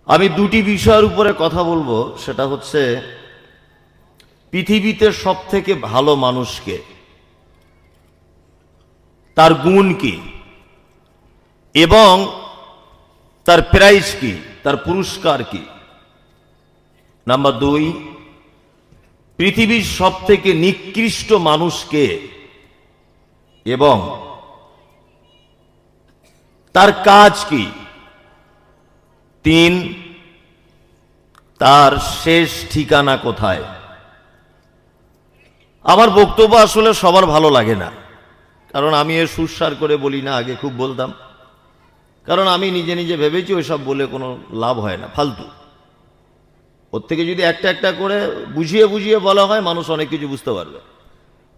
আমি দুটি বিষয়ের উপরে কথা বলবো, সেটা হচ্ছে পৃথিবীতে সবথেকে ভালো মানুষকে, তার গুণ কি এবং তার প্রাইজ কি, তার পুরস্কার কি। নাম্বার 2, পৃথিবীর সবথেকে নিকৃষ্ট মানুষকে এবং তার কাজ কি। 3, তার শেষ ঠিকানা কোথায়। আমার বক্তব্য আসলে সবার ভালো লাগে না, কারণ আমি এ সুস্বার করে বলি না, আগে খুব বলতাম, কারণ আমি নিজে নিজে ভেবেছি ওইসব বলে কোনো লাভ হয় না, ফালতু। ওর থেকে যদি একটা একটা করে বুঝিয়ে বুঝিয়ে বলা হয়, মানুষ অনেক কিছু বুঝতে পারবে।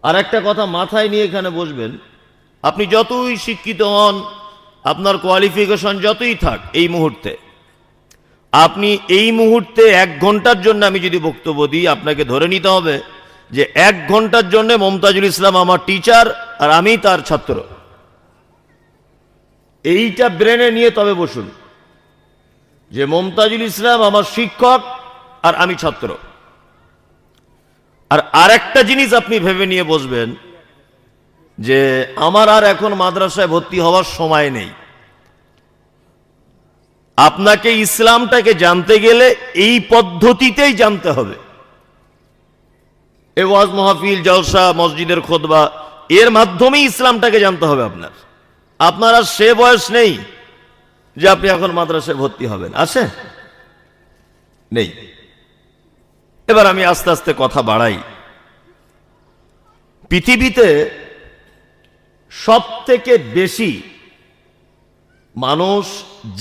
আর একটা কথা মাথায় নিয়ে এখানে বসবেন, আপনি যতই শিক্ষিত হন, আপনার কোয়ালিফিকেশন যতই থাক, এই মুহূর্তে আপনি এই মুহূর্তে 1 ঘন্টার জন্য আমি যদি বক্তব্য দিই, আপনাকে ধরে নিতে হবে যে 1 ঘন্টার জন্য মমতাজুল ইসলাম আমার টিচার আর আমি তার ছাত্র। এইটা ব্রেনে নিয়ে তবে বসুন যে মমতাজুল ইসলাম আমার শিক্ষক আর আমি ছাত্র। আর আরেকটা জিনিস আপনি ভেবে নিয়ে বসবেন যে আমার আর এখন মাদ্রাসায় ভর্তি হওয়ার সময় নেই। আপনাকে ইসলামটাকে জানতে গেলে এই পদ্ধতিতেই জানতে হবে। এ ওয়াজ মাহফিল, জলসা, মসজিদের খুতবা, এর মাধ্যমেই ইসলামটাকে জানতে হবে আপনার। আপনার আর সে বয়স নেই যে আপনি এখন মাদ্রাসায় ভর্তি হবেন, আছে? নেই। এবার আমি আস্তে আস্তে কথা বাড়াই। পৃথিবীতে সব থেকে বেশি মানুষ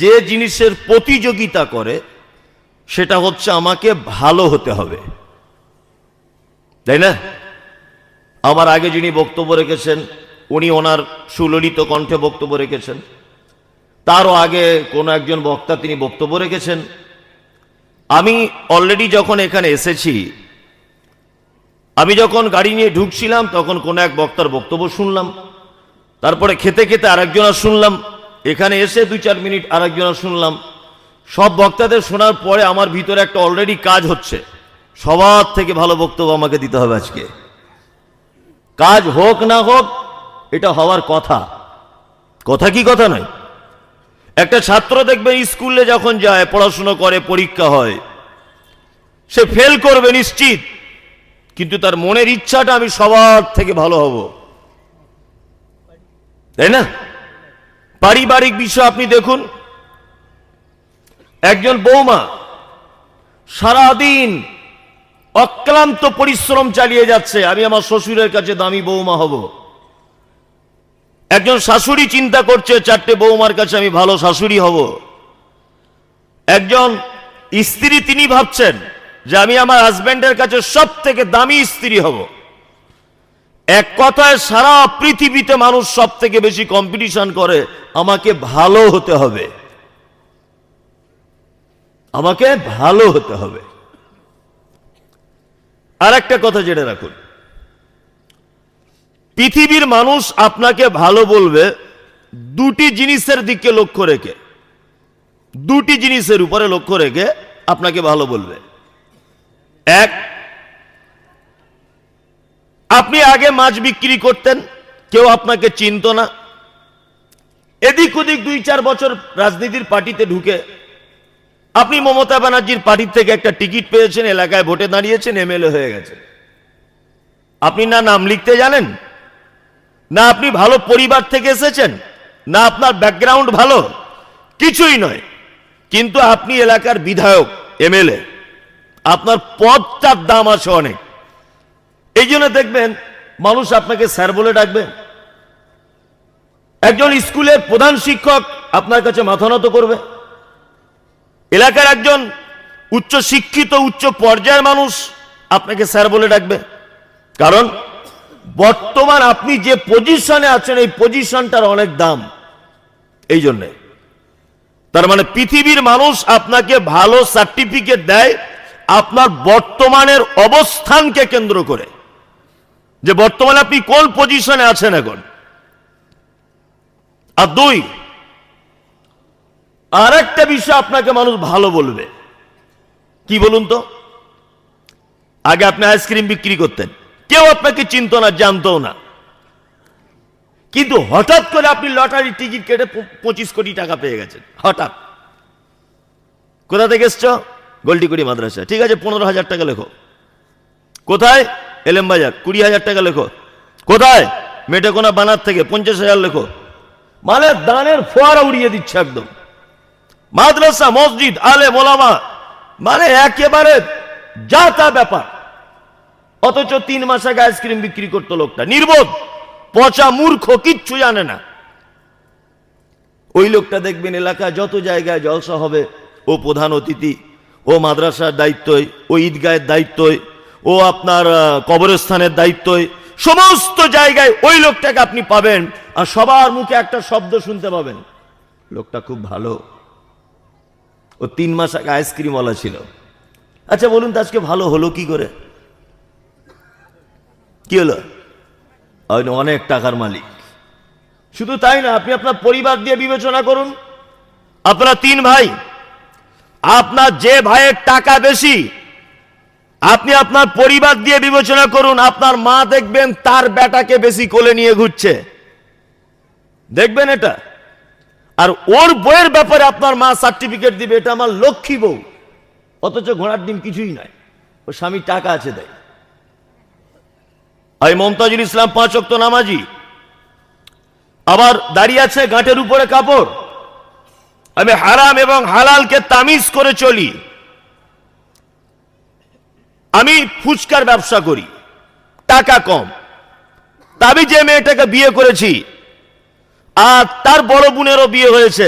যে জিনিসের প্রতিযোগিতা করে সেটা হচ্ছে আমাকে ভালো হতে হবে, তাই না? আমার আগে যিনি বক্তব্য রেখেছেন উনি ওনার সুললিত কণ্ঠে বক্তব্য রেখেছেন, তারও আগে কোনো একজন বক্তা তিনি বক্তব্য রেখেছেন। আমি অলরেডি যখন এখানে এসেছি, আমি যখন গাড়ি নিয়ে ঢুকছিলাম তখন কোনো এক বক্তার বক্তব্য শুনলাম, তারপরে খেতে খেতে আরেকজনের শুনলাম, এখানে এসে 2-4 মিনিট আরেকজনের শুনলাম। সব বক্তাদের শোনার পরে আমার ভিতরে একটা অলরেডি কাজ হচ্ছে, সবার থেকে ভালো বক্তব্য আমাকে দিতে হবে আজকে। কাজ হোক না হোক, এটা হওয়ার কথা, কথা কি কথা নয়। একটা ছাত্র দেখবেন স্কুলে যখন যায়, পড়াশোনা করে, পরীক্ষা হয়, সে ফেল করবে নিশ্চিত, কিন্তু তার মনের ইচ্ছাটা আমি সবার থেকে ভালো হব, তাই না? পারিবারিক বিষয় আপনি দেখুন, একজন বৌমা সারাদিন অক্লান্ত পরিশ্রম চালিয়ে যাচ্ছে, আমি আমার শ্বশুরের কাছে দামি বৌমা হব। একজন শাশুড়ি চিন্তা করছে 4টে বৌমার কাছে আমি ভালো শাশুড়ি হব। একজন স্ত্রী তিনি ভাবছেন যে আমি আমার হাজবেন্ডের কাছে সব থেকে দামি স্ত্রী হব। এক কথায় সারা পৃথিবীতে মানুষ সব থেকে বেশি কম্পিটিশন করে আমাকে ভালো হতে হবে, আমাকে ভালো হতে হবে। আর একটা কথা জেনে রাখুন, পৃথিবীর মানুষ আপনাকে ভালো বলবে দুটি জিনিসের দিকে লক্ষ্য রেখে, দুটি জিনিসের উপরে লক্ষ্য রেখে আপনাকে ভালো বলবে। এক, আপনি আগে মাছ বিক্রি করতেন, কেউ আপনাকে চিনত না, এদিক ওদিক 2-4 বছর রাজনীতির পার্টিতে ঢুকে আপনি মমতা ব্যানার্জির পার্টির থেকে একটা টিকিট পেয়েছেন, এলাকায় ভোটে দাঁড়িয়েছেন, এমএলএ হয়ে গেছেন। আপনি না নাম লিখতে জানেন, না আপনি ভালো পরিবার থেকে এসেছেন, না আপনার ব্যাকগ্রাউন্ড ভালো, কিছুই নয়, কিন্তু আপনি এলাকার বিধায়ক, এমএলএ, আপনার পদটার দাম আছে অনেক। এই জন্য দেখবেন মানুষ আপনাকে স্যার বলে ডাকবে। একজন স্কুলের প্রধান শিক্ষক আপনার কাছে মাথা নত করবে। এলাকার একজন উচ্চ শিক্ষিত, উচ্চ পর্যায়ের মানুষ আপনাকে স্যার বলে ডাকবে, কারণ বর্তমান আপনি যে পজিশনে আছেন এই পজিশনটার অনেক দাম। এই জন্যে তার মানে পৃথিবীর মানুষ আপনাকে ভালো সার্টিফিকেট দেয় আপনার বর্তমানের অবস্থানকে কেন্দ্র করে, যে বর্তমানে আপনি কোন পজিশনে আছেন এখন। আর 2, আর একটা বিষয় আপনাকে মানুষ ভালো বলবে, কি বলুন তো? আগে আপনি আইসক্রিম বিক্রি করতেন, কেউ আপনাকে চিনত না, জানতও না, কিন্তু হঠাৎ করে আপনি লটারি টিকিট কেটে 25 কোটি টাকা পেয়ে গেছেন। হঠাৎ। কোথা থেকে এসছো? গোলটিকুড়ি মাদ্রাসা। ঠিক আছে, 15,000 টাকা লেখো। কোথায়? এলেম বাজার। 20,000 টাকা লেখো। কোথায়? মেটেকোনা বানার থেকে 50,000 লেখো। মানে দানের ফোয়ারা উড়িয়ে দিচ্ছে একদম। মাদ্রাসা, মসজিদ, আলে মোলামা, মানে একেবারে যা তা ব্যাপার। অথচ 3 মাস আগে আইসক্রিম বিক্রি করতো লোকটা, নির্বোধ, পচা মূর্খ, কিচ্ছু জানে না। ওই লোকটা দেখবেন এলাকায় যত জায়গায় জলসা হবে, ও প্রধান অতিথি, ও মাদ্রাসার দায়িত্বই, ও ঈদগাহের দায়িত্বই, ও আপনার কবরস্থানের দায়িত্বই, সমস্ত জায়গায় ওই লোকটাকে আপনি পাবেন। আর সবার মুখে একটা শব্দ শুনতে পাবেন, লোকটা খুব ভালো, ও 3 মাস আগে আইসক্রিমওয়ালা ছিল। আচ্ছা বলুন তো, আজকে ভালো হলো কি করে? কি হলো? অনেক টাকার মালিক। শুধু তাই না, আপনি আপনার পরিবার দিয়ে বিবেচনা করুন। আপনারা 3 ভাই, আপনার যে ভাইয়ের টাকা বেশি, আপনি আপনার পরিবার দিয়ে বিবেচনা করুন। আপনার মা দেখবেন তার বেটাকে বেশি কোলে নিয়ে ঘুরছে, দেখবেন এটা। আর ওর বইয়ের ব্যাপারে আপনার মা সার্টিফিকেট দিবে, এটা আমার লক্ষ্মী বউ, অথচ ঘোড়ার ডিম কিছুই নয়, ও স্বামীর টাকা আছে দেয়। আমি মমতাজুল ইসলাম 5 ওয়াক্ত নামাজি, আবার দাঁড়িয়ে আছে গাঁটের উপরে কাপড়। আমি হারাম এবং হালালকে তামিজ করে চলি। আমি ফুচকার ব্যবসা করি, টাকা কম। আমি যে মেয়েটাকে বিয়ে করেছি, আর তার বড় বোনেরও বিয়ে হয়েছে,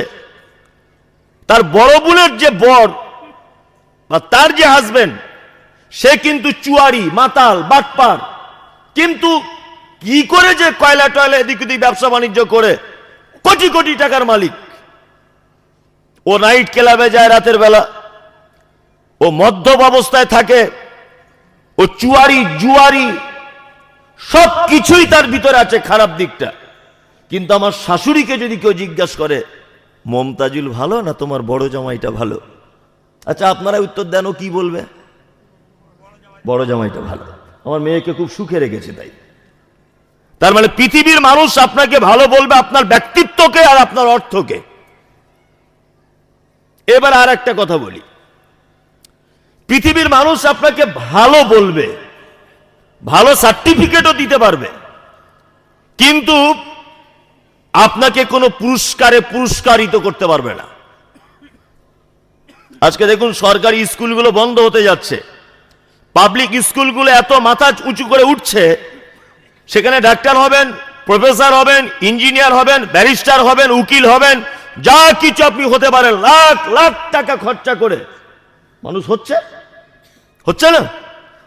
তার বড় বোনের যে বর বা তার যে হাজবেন্ড, সে কিন্তু চুয়ারি, মাতাল, বাটপার, কিন্তু কি করে যে কয়লা টয়লা এদিক ওদিক ব্যবসা বাণিজ্য করে কোটি কোটি টাকার মালিক। ও নাইট ক্লাবে যায় রাতের বেলা, ও মদ্যপ অবস্থায় থাকে, ও চুয়ারি, জুয়ারি, সব কিছুই তার ভিতরে আছে খারাপ দিকটা। কিন্তু আমার শাশুড়িকে যদি কেউ জিজ্ঞাসা করে, মমতাজুল ভালো না তোমার বড় জামাইটা ভালো? আচ্ছা আপনারা উত্তর দেন, ও কি বলবে? বড় জামাইটা ভালো, আমার মেয়েকে খুব সুখে রেখেছে তাই। তার মানে পৃথিবীর মানুষ আপনাকে ভালো বলবে আপনার ব্যক্তিত্বকে আর আপনার অর্থকে। এবার আর একটা কথা বলি, পৃথিবীর মানুষ আপনাকে ভালো বলবে, ভালো সার্টিফিকেটও দিতে পারবে, কিন্তু আপনাকে কোনো পুরস্কারে পুরস্কারিত করতে পারবে না। আজকে দেখুন সরকারি স্কুলগুলো বন্ধ হতে যাচ্ছে, পাবলিক স্কুলগুলো এত মাথা উঁচু করে উঠছে, সেখানে ডাক্তার হবেন, প্রফেসর হবেন, ইঞ্জিনিয়ার হবেন, ব্যারিস্টার হবেন, উকিল হবেন, যা কিছু আপনি হতে পারেন, লাখ লাখ টাকা খরচা করে। মানুষ হচ্ছে? হচ্ছে না?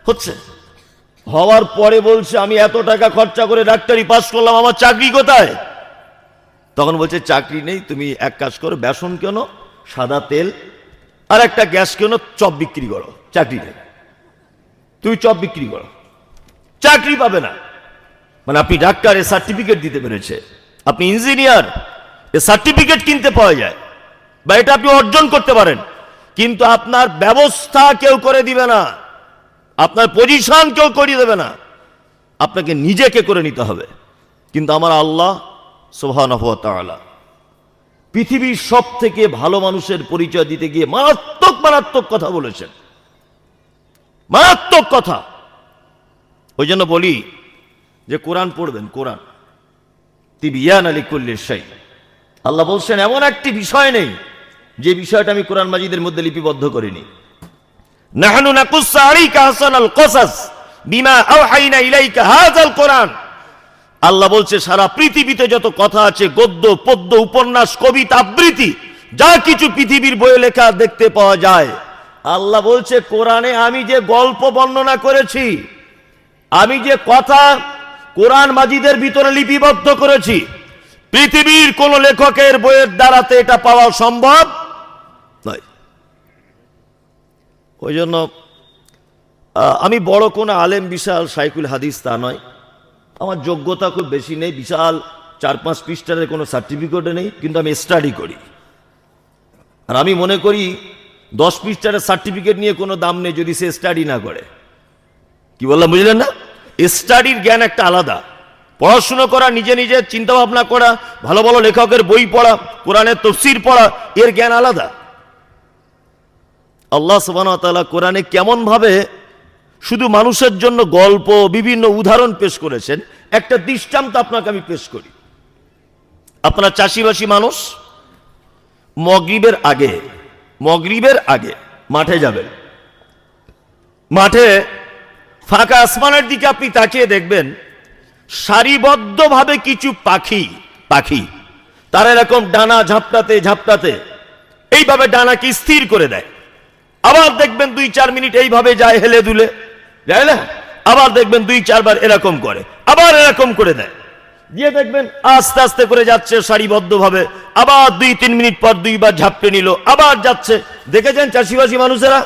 হচ্ছে। হওয়ার পরে বলছে আমি এত টাকা খরচা করে ডাক্তারি পাস করলাম, আমার চাকরি কোথায়? তখন বলছে চাকরি নেই, তুমি এক কাজ করো, বেসন কেন, সাদা তেল আর একটা গ্যাস কেন, চপ বিক্রি করো, চাকরি নেই। তুমি চপ বিক্রি করো, চাকরি পাবে না। মানে আপনি ডাক্তার, এ সার্টিফিকেট দিতে পেরেছে, আপনি ইঞ্জিনিয়ার, এ সার্টিফিকেট কিনতে পাওয়া যায়, বা এটা আপনি অর্জন করতে পারেন, কিন্তু আপনার ব্যবস্থা কেউ করে দিবে না, আপনার পজিশন কেউ করিয়ে দেবে না, আপনাকে নিজেকে করে নিতে হবে। কিন্তু আমার আল্লাহ সুবহানাহু ওয়া তাআলা পৃথিবীর সব থেকে ভালো মানুষের পরিচয় দিতে গিয়ে মারাত্মক মারাত্মক কথা বলেছেন, মারাত্মক কথা। ওই জন্য বলি যে কোরআন পড়বেন, কোরআন তিবিয়ান লিকুল্লি শাই। আল্লাহ বলছেন এমন একটি বিষয় নেই যে বিষয়টা আমি কোরআন মাজিদের মধ্যে লিপিবদ্ধ করিনি। নাহনু নাকুসসু আলাইকা আহসানাল কসাস বিমা আওহাইনা ইলাইকা হাযাল কোরআন। আল্লাহ বলছে সারা পৃথিবীতে যত কথা আছে, গদ্য, পদ্য, উপন্যাস, কবিতা, আবৃত্তি, যা কিছু পৃথিবীর বইয়ে লেখা দেখতে পাওয়া যায়, আল্লাহ বলছে কোরআনে আমি যে গল্প বর্ণনা করেছি, আমি যে কথা কোরআন মাজিদের ভিতরে লিপিবদ্ধ করেছি, পৃথিবীর কোন লেখকের বইয়ের দ্বারাতে এটা পাওয়া সম্ভব নয়। ওই জন্য আমি বড় কোন আলেম, বিশাল শাইখুল হাদিস তা নয়, আমার যোগ্যতা খুব বেশি নেই, বিশাল 4-5 পৃষ্ঠার কোনো সার্টিফিকেটও নেই, কিন্তু আমি স্টাডি করি। আর আমি মনে করি 10 পৃষ্ঠার সার্টিফিকেট নিয়ে কোনো দাম নেই যদি সে স্টাডি না করে। কি বললাম বুঝলেন না? স্টাডির জ্ঞান একটা আলাদা, পড়াশুনো করা, নিজে নিজে চিন্তা ভাবনা করা, ভালো ভালো লেখকের বই পড়া, কোরআনের তাফসীর পড়া, এর জ্ঞান আলাদা। আল্লাহ সুবহানাহু ওয়া তাআলা কোরআনে কেমন ভাবে শুধু মানুষের জন্য গল্প, বিভিন্ন উদাহরণ পেশ করেছেন। একটা দৃষ্টান্ত আপনাকে আমি পেশ করি। আপনারা চাষিবাসী মানুষ, মগরিবের আগে মাঠে যাবেন। মাঠে ফাঁকা আসমানের দিকে আপনি তাকিয়ে দেখবেন সারিবদ্ধভাবে কিছু পাখি তারা এরকম ডানা ঝাপটাতে ঝাপটাতে এইভাবে ডানাকে স্থির করে দেয়। আবার দেখবেন 2-4 মিনিট এইভাবে যায় হেলে দুলে, যায় না? আবার দেখবেন 2-4 বার এরকম করে, আবার এরকম করে দেয়, দিয়ে দেখবেন আস্তে আস্তে করে যাচ্ছে সারিবদ্ধভাবে, আবার 2-3 মিনিট পর 2 বার ঝাপটে নিল, আবার যাচ্ছে। দেখেছেন চাষিবাসী মানুষেরা?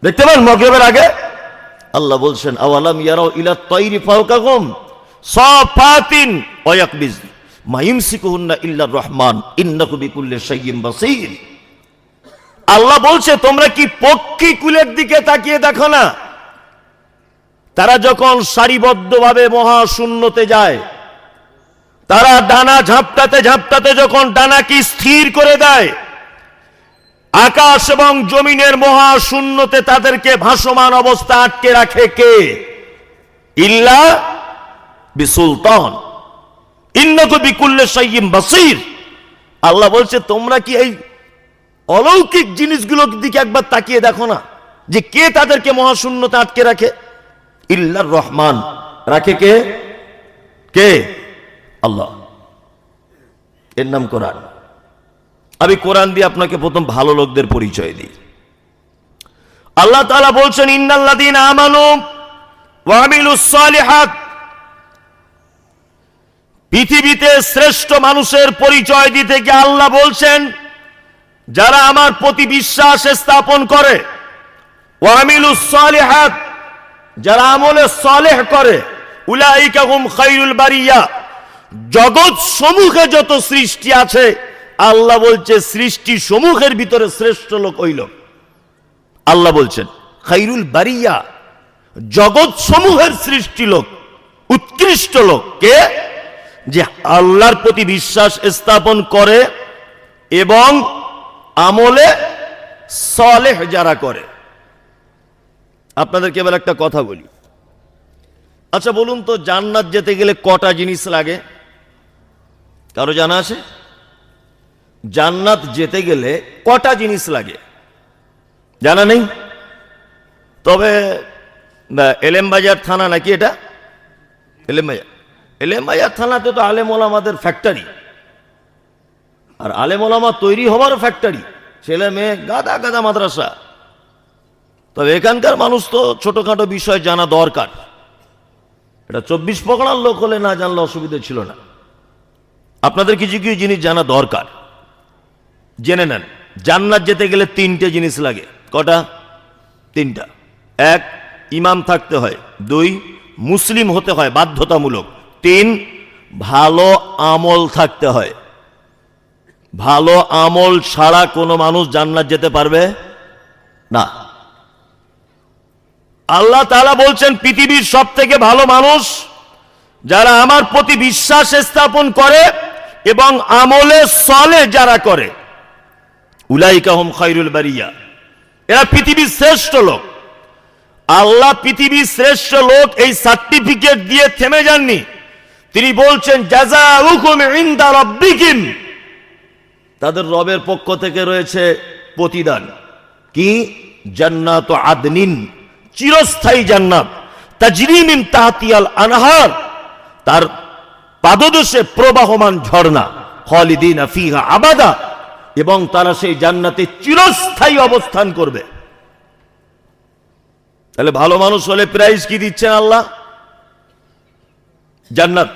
দেখতে পান মাগরিবের আগে? আল্লাহ বলছেন আওয়ালাম ইয়ারাউ ইলা তাইরি ফাওকাহুম সাফাতিন ওয়া ইয়াকবিজ মা ইমসিকুহুন্না ইল্লার রহমান ইন্নাহু বিকুল্লি শাইইন বাসীর। আল্লাহ বলছে তোমরা কি পক্ষী কুলের দিকে তাকিয়ে দেখো না? তারা যখন সারিবদ্ধভাবে মহাশূন্যতে যায়, তারা ডানা ঝাপটাতে ঝাপটাতে যখন ডানাকে স্থির করে দেয়, আকাশ এবং জমিনের মহাশূন্যতে তাদেরকে ভাসমান অবস্থা আটকে রাখে কে? ইল্লা বিসুলতান ইন্নাহু বিকুল্লি শাইইন বাসীর। আল্লাহ বলছে তোমরা কি এই অলৌকিক জিনিসগুলোর দিকে একবার তাকিয়ে দেখো না যে কে তাদেরকে মহাশূন্যতে আটকে রাখে? ইল্লার রহমান, রাখে কে? কে? আল্লাহ। এর নাম কোরআন। আমি কোরআন দিয়ে আপনাকে প্রথম ভালো লোকদের পরিচয় দিই। আল্লাহ তাআলা বলছেন ইন্নাল্লাযীনা আমানু ওয়া আমিলুস সালিহাত। পৃথিবীতে শ্রেষ্ঠ মানুষের পরিচয় দিতে গিয়ে আল্লাহ বলছেন যারা আমার প্রতি বিশ্বাস স্থাপন করে, ওয়া আমিলুস সালিহাত, যারা আমলে সালেহ করে, উলাইকা হুম খায়রুল বারিয়া। জগৎ সমূহে যত সৃষ্টি আছে আল্লাহ বলছে সৃষ্টি সমূহের ভিতরে শ্রেষ্ঠ লোক ওই লোক। আল্লাহ বলছেন খায়রুল বারিয়া, জগৎ সমূহের সৃষ্টি লোক, উৎকৃষ্ট লোক কে? যে আল্লাহর প্রতি বিশ্বাস স্থাপন করে এবং আমলে সালেহ যারা করে। আপনাদেরকে এবার একটা কথা বলি। আচ্ছা বলুন তো, জান্নাত যেতে গেলে কটা জিনিস লাগে? কারো জানা আছে? জান্নাত যেতে গেলে কটা জিনিস লাগে? জানা নেই? তবে এলেমবাজার থানা নাকি এটা? এলেমবাজার থানাতে তো আলেম ওলামাদের ফ্যাক্টরি, আর আলেম ওলামা তৈরি হওয়ার ফ্যাক্টরি, ছেলে মেয়ে গাদা গাদা মাদ্রাসা। তবে এখানকার মানুষ তো ছোটখাটো বিষয় জানা দরকার। এটা 24 পকড়ার লোক হলে না জানলে অসুবিধা ছিল না। আপনাদের কিছু কিছু জিনিস জানা দরকার, জেনে নেন। জান্নাত যেতে গেলে 3টে জিনিস লাগে। কটা? 3টা। 1, ইমাম থাকতে হয়। 2, মুসলিম হতে হয় বাধ্যতামূলক। 3, ভালো আমল থাকতে হয়। ভালো আমল ছাড়া কোনো মানুষ জান্নাত যেতে পারবে না। আল্লাহ তাআলা বলছেন পৃথিবীর সব থেকে ভালো মানুষ যারা আমার প্রতি বিশ্বাস স্থাপন করে এবং আমলে সালেহ যারা করে, উলাইকা হুম খায়রুল বারিয়া, এরা পৃথিবীর শ্রেষ্ঠ লোক। আল্লাহ পৃথিবীর শ্রেষ্ঠ লোক এই সার্টিফিকেট দিয়ে থেমে যাননি। তিনি বলছেন জাযাউকুম ইনদা রাব্বিকুম, তাদের রবের পক্ষ থেকে রয়েছে প্রতিদান। কি? জান্নাতু আদনিন, চিরস্থায়ী জান্নাত, তাজরি মিন তাহতিয়াল আনহার, তার পাদদেশে প্রবাহমান ঝর্ণা, খালিদিনা ফিহা আবাদা, এবং তারা সেই জান্নাতে চিরস্থায়ী অবস্থান করবে। তাহলে ভালো মানুষ হলে প্রাইজ কি দিচ্ছেন আল্লাহ? জান্নাত।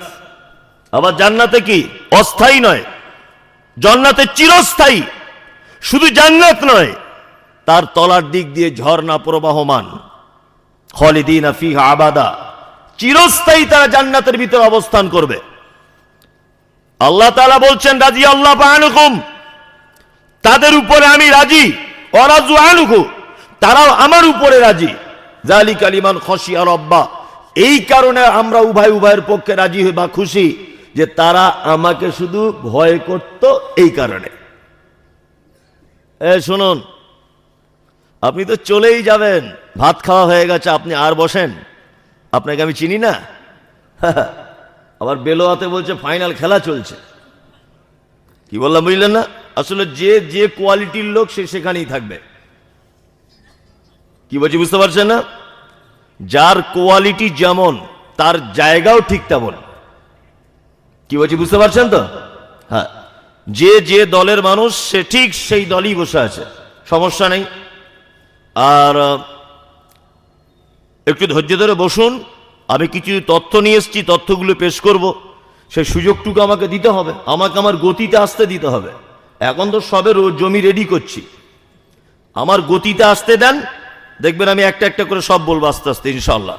আবার জান্নাতে কি অস্থায়ী নয়, জান্নাতে চিরস্থায়ী। শুধু জান্নাত নয়, তার তলার দিক দিয়ে ঝর্ণা প্রবাহমান, খালিদিনা ফিহা আবাদা, চিরস্থায়ী তারা জান্নাতের ভিতরে অবস্থান করবে। আল্লাহ তাআলা বলছেন রাদিয়াল্লাহু আনহুম, তাদের উপরে আমি রাজি, ওয়ারাজু আনহু, তারাও আমার উপরে রাজি। যালিকা লিমান খাশিয়া রাব্বা, এই কারণে আমরা উভয়ের পক্ষে রাজি হই বা খুশি যে তারা আমাকে শুধু ভয় করত। এই কারণে শুনুন, আপনি তো চলেই যাবেন, ভাত খাওয়া হয়ে গেছে, আপনি আর বসেন, আপনাকে আমি চিনি না। আবার বেলোয়াতে বলছে ফাইনাল খেলা চলছে। কি বললাম বুঝলেন না? আসলে যে কোয়ালিটির লোক সে সেখানেই থাকবে। কি বলছি বুঝতে পারছেন না? যার কোয়ালিটি যেমন তার জায়গাও ঠিক তেমন। কি বলছি বুঝতে পারছেন তো? হ্যাঁ, যে দলের মানুষ সে ঠিক সেই দলই বসে আছে, সমস্যা নেই। আর একটু ধৈর্য ধরে বসুন, আমি কিছু তথ্য নিয়ে এসেছি, তথ্যগুলো পেশ করব। সেই সুযোগটুকু আমাকে দিতে হবে, আমাকে আমার গতিতে আসতে দিতে হবে। এখন তো সবে জমি রেডি করছি, আমার গতিতে আসতে দেন, দেখবেন আমি একটা একটা করে সব বলবো আস্তে আস্তে ইনশাআল্লাহ।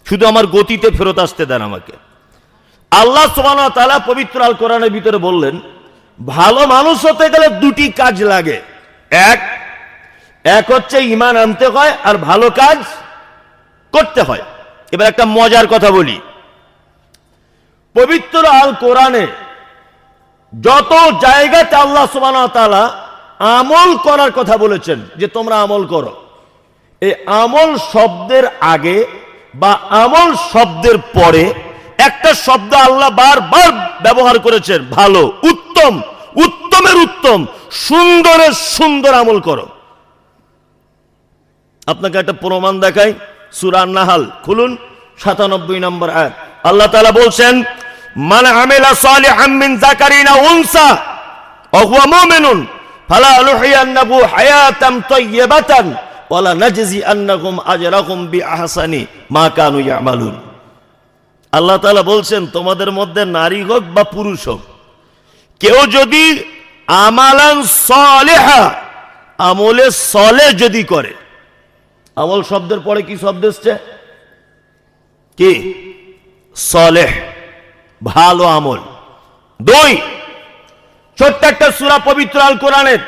শুধু আমার গতিতে ফেরত আসতে দেন আমাকে। আল্লাহ সুবহানাহু ওয়া তাআলা পবিত্র আল কোরআনের ভিতরে বললেন, ভালো মানুষ হতে গেলে দুটি কাজ লাগে। এক হচ্ছে ঈমান আনতে হয়, আর ভালো কাজ করতে হয়। এবার একটা মজার কথা বলি, পবিত্র আল কোরআনে যত জায়গাতে আল্লাহ সুবহানাহু ওয়া তাআলা আমল করার কথা বলেছেন, যে তোমরা আমল করো, এই আমল শব্দের আগে বা আমল শব্দের পরে একটা শব্দ আল্লাহ বারবার ব্যবহার করেছেন, ভালো, উত্তম, উত্তমের উত্তম, সুন্দরের সুন্দর আমল করো। আপনাকে একটা প্রমাণ দেখাই, সূরা আন-নাহল খুলুন, 97 নম্বর আয়াত। আল্লাহ তাআলা বলছেন, মান আমিলা সালিহাম মিন যাকারিন আও উনসা ওয়া হুয়া মুমিনুন ফালানুহইয়ান্নাহু হায়াতান তাইয়্যিবাতান ওয়া লানাজজিআন্নাহুম আজরাহুম বিআহসানি মা কানু ইয়ামালুন। আল্লাহ তাআলা বলছেন, তোমাদের মধ্যে নারী হোক বা পুরুষ হোক, কেউ যদি আমালান সালিহা, আমলে সালেহ যদি করে, আমল শব্দের পরে কি শব্দ এসছে? কি? সালেহ, ভালো আমল। দুই, ছোট্ট একটা সূরা পবিত্র আল কোরআনের,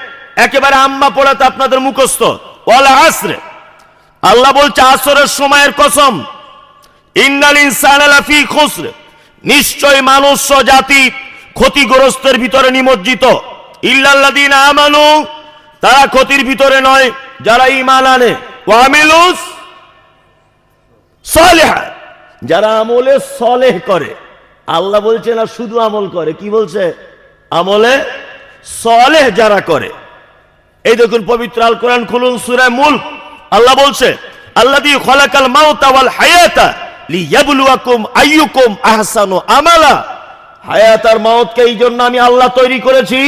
একেবারে আম্মা পড়াতে আপনাদের মুখস্থ, ওয়াল আসর, আল্লাহ বলছে আসরের সময়ের কসম, ইন্নাল ইনসানা লাফি খুসর, নিশ্চয় মানুষ জাতি ক্ষতিগ্রস্তের ভিতরে নিমজ্জিত। ইল্লাল্লাযীনা আমানু, তারা ক্ষতির ভিতরে নয় যারা ঈমান আনে, ওয়া আমিলুস সালিহাত, যারা আমলে সালেহ করে। আল্লাহ বলছে না শুধু আমল করে, কি বলছে? আমলে সালেহ যারা করে। এই দেখুন পবিত্র আল কোরআন খুলুন, সূরা মুলক, আল্লাহ বলছে, আল্লাযী খালাকাল মাউতা ওয়াল হায়াতা লিয়াবলুয়াকুম আইয়ুকুম আহসানু আমালা। হায়াত আর মাউতকে এই জন্য আমি আল্লাহ তৈরি করেছি,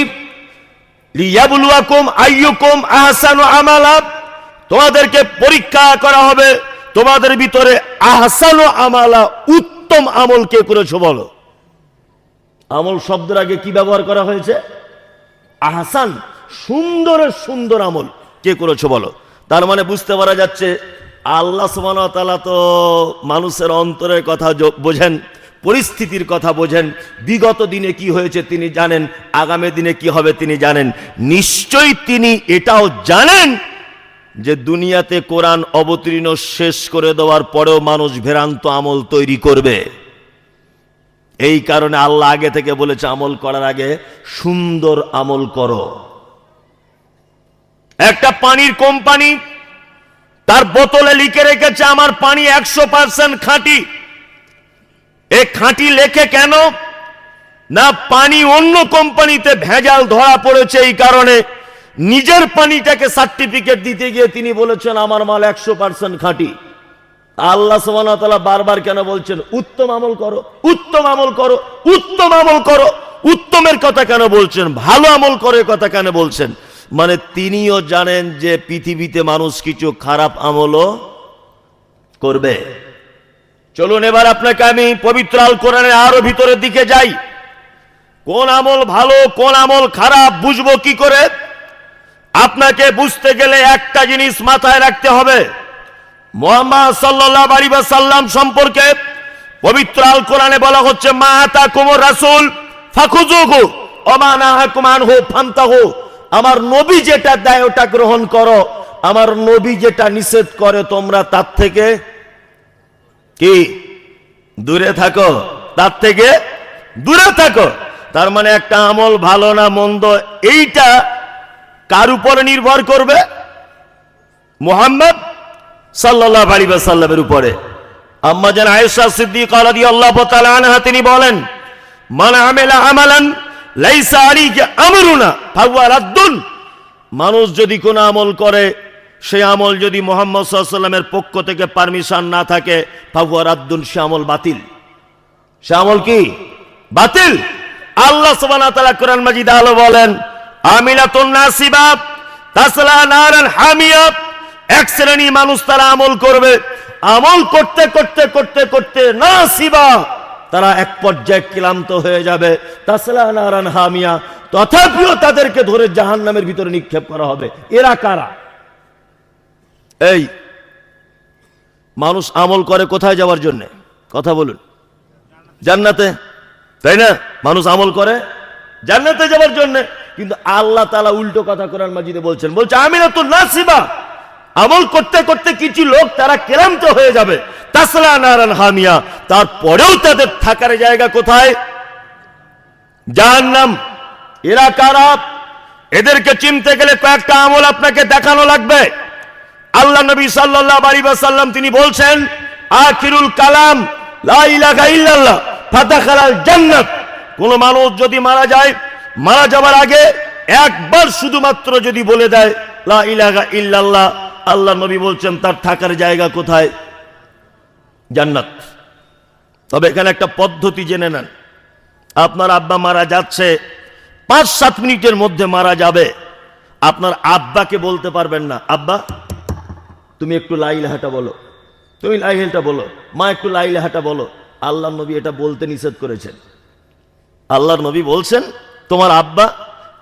লিয়াবলুয়াকুম আইয়ুকুম আহসানু আমালা, তোমাদেরকে পরীক্ষা করা হবে তোমাদের ভিতরে আহসানু আমালা, উত্তম আমল কে করেছো বলো। আমল শব্দের আগে কি ব্যবহার করা হয়েছে? আহসান, সুন্দরের সুন্দর আমল কে করেছো বলো। তার মানে বুঝতে পারা যাচ্ছে আল্লাহ সুবহানাহু ওয়া তাআলা তো মানুষের অন্তরের কথা বোঝেন, পরিস্থিতির কথা বোঝেন, বিগত দিনে কি হয়েছে তিনি জানেন, আগামী দিনে কি হবে তিনি জানেন। নিশ্চয়ই তিনি এটাও জানেন যে দুনিয়াতে কোরআন অবতীর্ণ শেষ করে দেওয়ার পরেও মানুষ ভ্রান্ত আমল তৈরি করবে। এই কারণে আল্লাহ আগে থেকে বলেছে আমল করার আগে সুন্দর আমল করো। একটা পানির কোম্পানি তার বোতলে লিখে রেখেছে আমার পানি 100% খাঁটি। এ খাঁটি লেখে কেন? না পানি অন্য কোম্পানিতে ভেজাল ধরা পড়েছে, এই কারণে নিজের পানিটাকে সার্টিফিকেট দিতে গিয়ে তিনি বলেছেন আমার মাল 100% খাঁটি। আল্লাহ সুবহানাহু ওয়া তাআলা বারবার কেন বলছেন উত্তম আমল করো, উত্তম আমল করো, উত্তম আমল করো? উত্তমের কথা কেন বলছেন? ভালো আমল করে কথা কেন বলছেন? মানে তিনিও জানেন যে পৃথিবীতে মানুষ কিছু খারাপ আমলও করবে। চলুন এবার আপনাকে আমি পবিত্র আল কোরআনের আরো ভিতরের দিকে যাই। কোন আমল ভালো কোন আমল খারাপ বুঝবো কি করে? আপনাকে বুঝতে গেলে একটা জিনিস মাথায় রাখতে হবে, মুহাম্মদ সাল্লাল্লাহু আলাইহি ওয়াসাল্লাম সম্পর্কে পবিত্র আল কোরআনে বলা হচ্ছে মা আতাকুমুর রাসূল ফাখুযুহু ওয়া মা নাহাকুম আনহু ফান্তাহু আমার নবী যেটা দেয় ওটা গ্রহণ করো, আমার নবী যেটা নিষেধ করে তোমরা তার থেকে কি দূরে থাকো, তার থেকে দূরে থাকো। তার মানে একটা আমল ভালো না মন্দ এইটা কার উপরে নির্ভর করবে? মুহাম্মদ সাল্লাল্লাহু আলাইহি ওয়াসাল্লামের উপরে। আম্মা জান আয়েশা সিদ্দিকা রাদিয়াল্লাহু তাআলা আনহা তিনি বলেন, মান আমিলা আমালান লাইসা আলাইহি আমরুনা ফাহুয়া রাদ্দুন। মানুষ যদি কোনো আমল করে, সেই আমল যদি মুহাম্মদ সাল্লাল্লাহু আলাইহি ওয়াসাল্লামের পক্ষ থেকে পারমিশন না থাকে, ফাহুয়া রাদ্দুন, সে আমল বাতিল। সে আমল কি? বাতিল। আল্লাহ সুবহানাহু ওয়া তাআলা কোরআন মাজিদে আলো বলেন, আমিলাতুন নাসিবা তাসলা নারান হামিয়া। এক শ্রেণী মানুষ তারা আমল করবে, আমল করতে করতে করতে করতে নাসিবা, তারা এক পর্যায়ে ক্লান্ত হয়ে যাবে। তাসলা নারান হামিয়া, তথাপিও তাদেরকে ধরে জাহান্নামের ভিতরে নিক্ষেপ করা হবে। এরা কারা? এই মানুষ আমল করে কোথায় যাওয়ার জন্য? কথা বলুন। জান্নাতে, তাই না? মানুষ আমল করে জান্নাতে যাওয়ার জন্য, কিন্তু আল্লাহ তাআলা উল্টো কথা কোরআন মাজিদে বলছেন, বলছে আমিলাতুন নাসিবা, আমল করতে করতে কিছু লোক তারা ক্লান্ত হয়ে যাবে। তাসলা নারান হামিয়া, তারপরেও তাদের থাকার জায়গা কোথায়? জাহান্নাম। এরা কারা? এদেরকে চিনতে গেলে কয়েকটা আমল আপনাকে দেখানো লাগবে। আল্লাহ নবী সাল্লাল্লাহু আলাইহি ওয়াসাল্লাম তিনি বলছেন, আখিরুল কালাম লা ইলাহা ইল্লাল্লাহ ফাদাখালাল জান্নাত। কোন মানুষ যদি মারা যায়, মারা যাওয়ার আগে একবার শুধুমাত্র যদি বলে দেয় লা ইলাহা ইল্লাল্লাহ, আল্লাহ নবী বলছেন তার থাকার জায়গা কোথায়? জান্নাত। তবে এখানে একটা পদ্ধতি জেনে নেন। আপনার আব্বা মারা যাচ্ছে, 5-7 মিনিটের মধ্যে মারা যাবে, আপনার আব্বাকে বলতে পারবেন না, আব্বা তুমি একটু লা ইলাহাটা বলো, তুমি লা ইলাহাটা বলো, মা একটু লা ইলাহাটা বলো। আল্লাহর নবী এটা বলতে নিষেধ করেছেন। আল্লাহর নবী বলছেন, তোমার আব্বা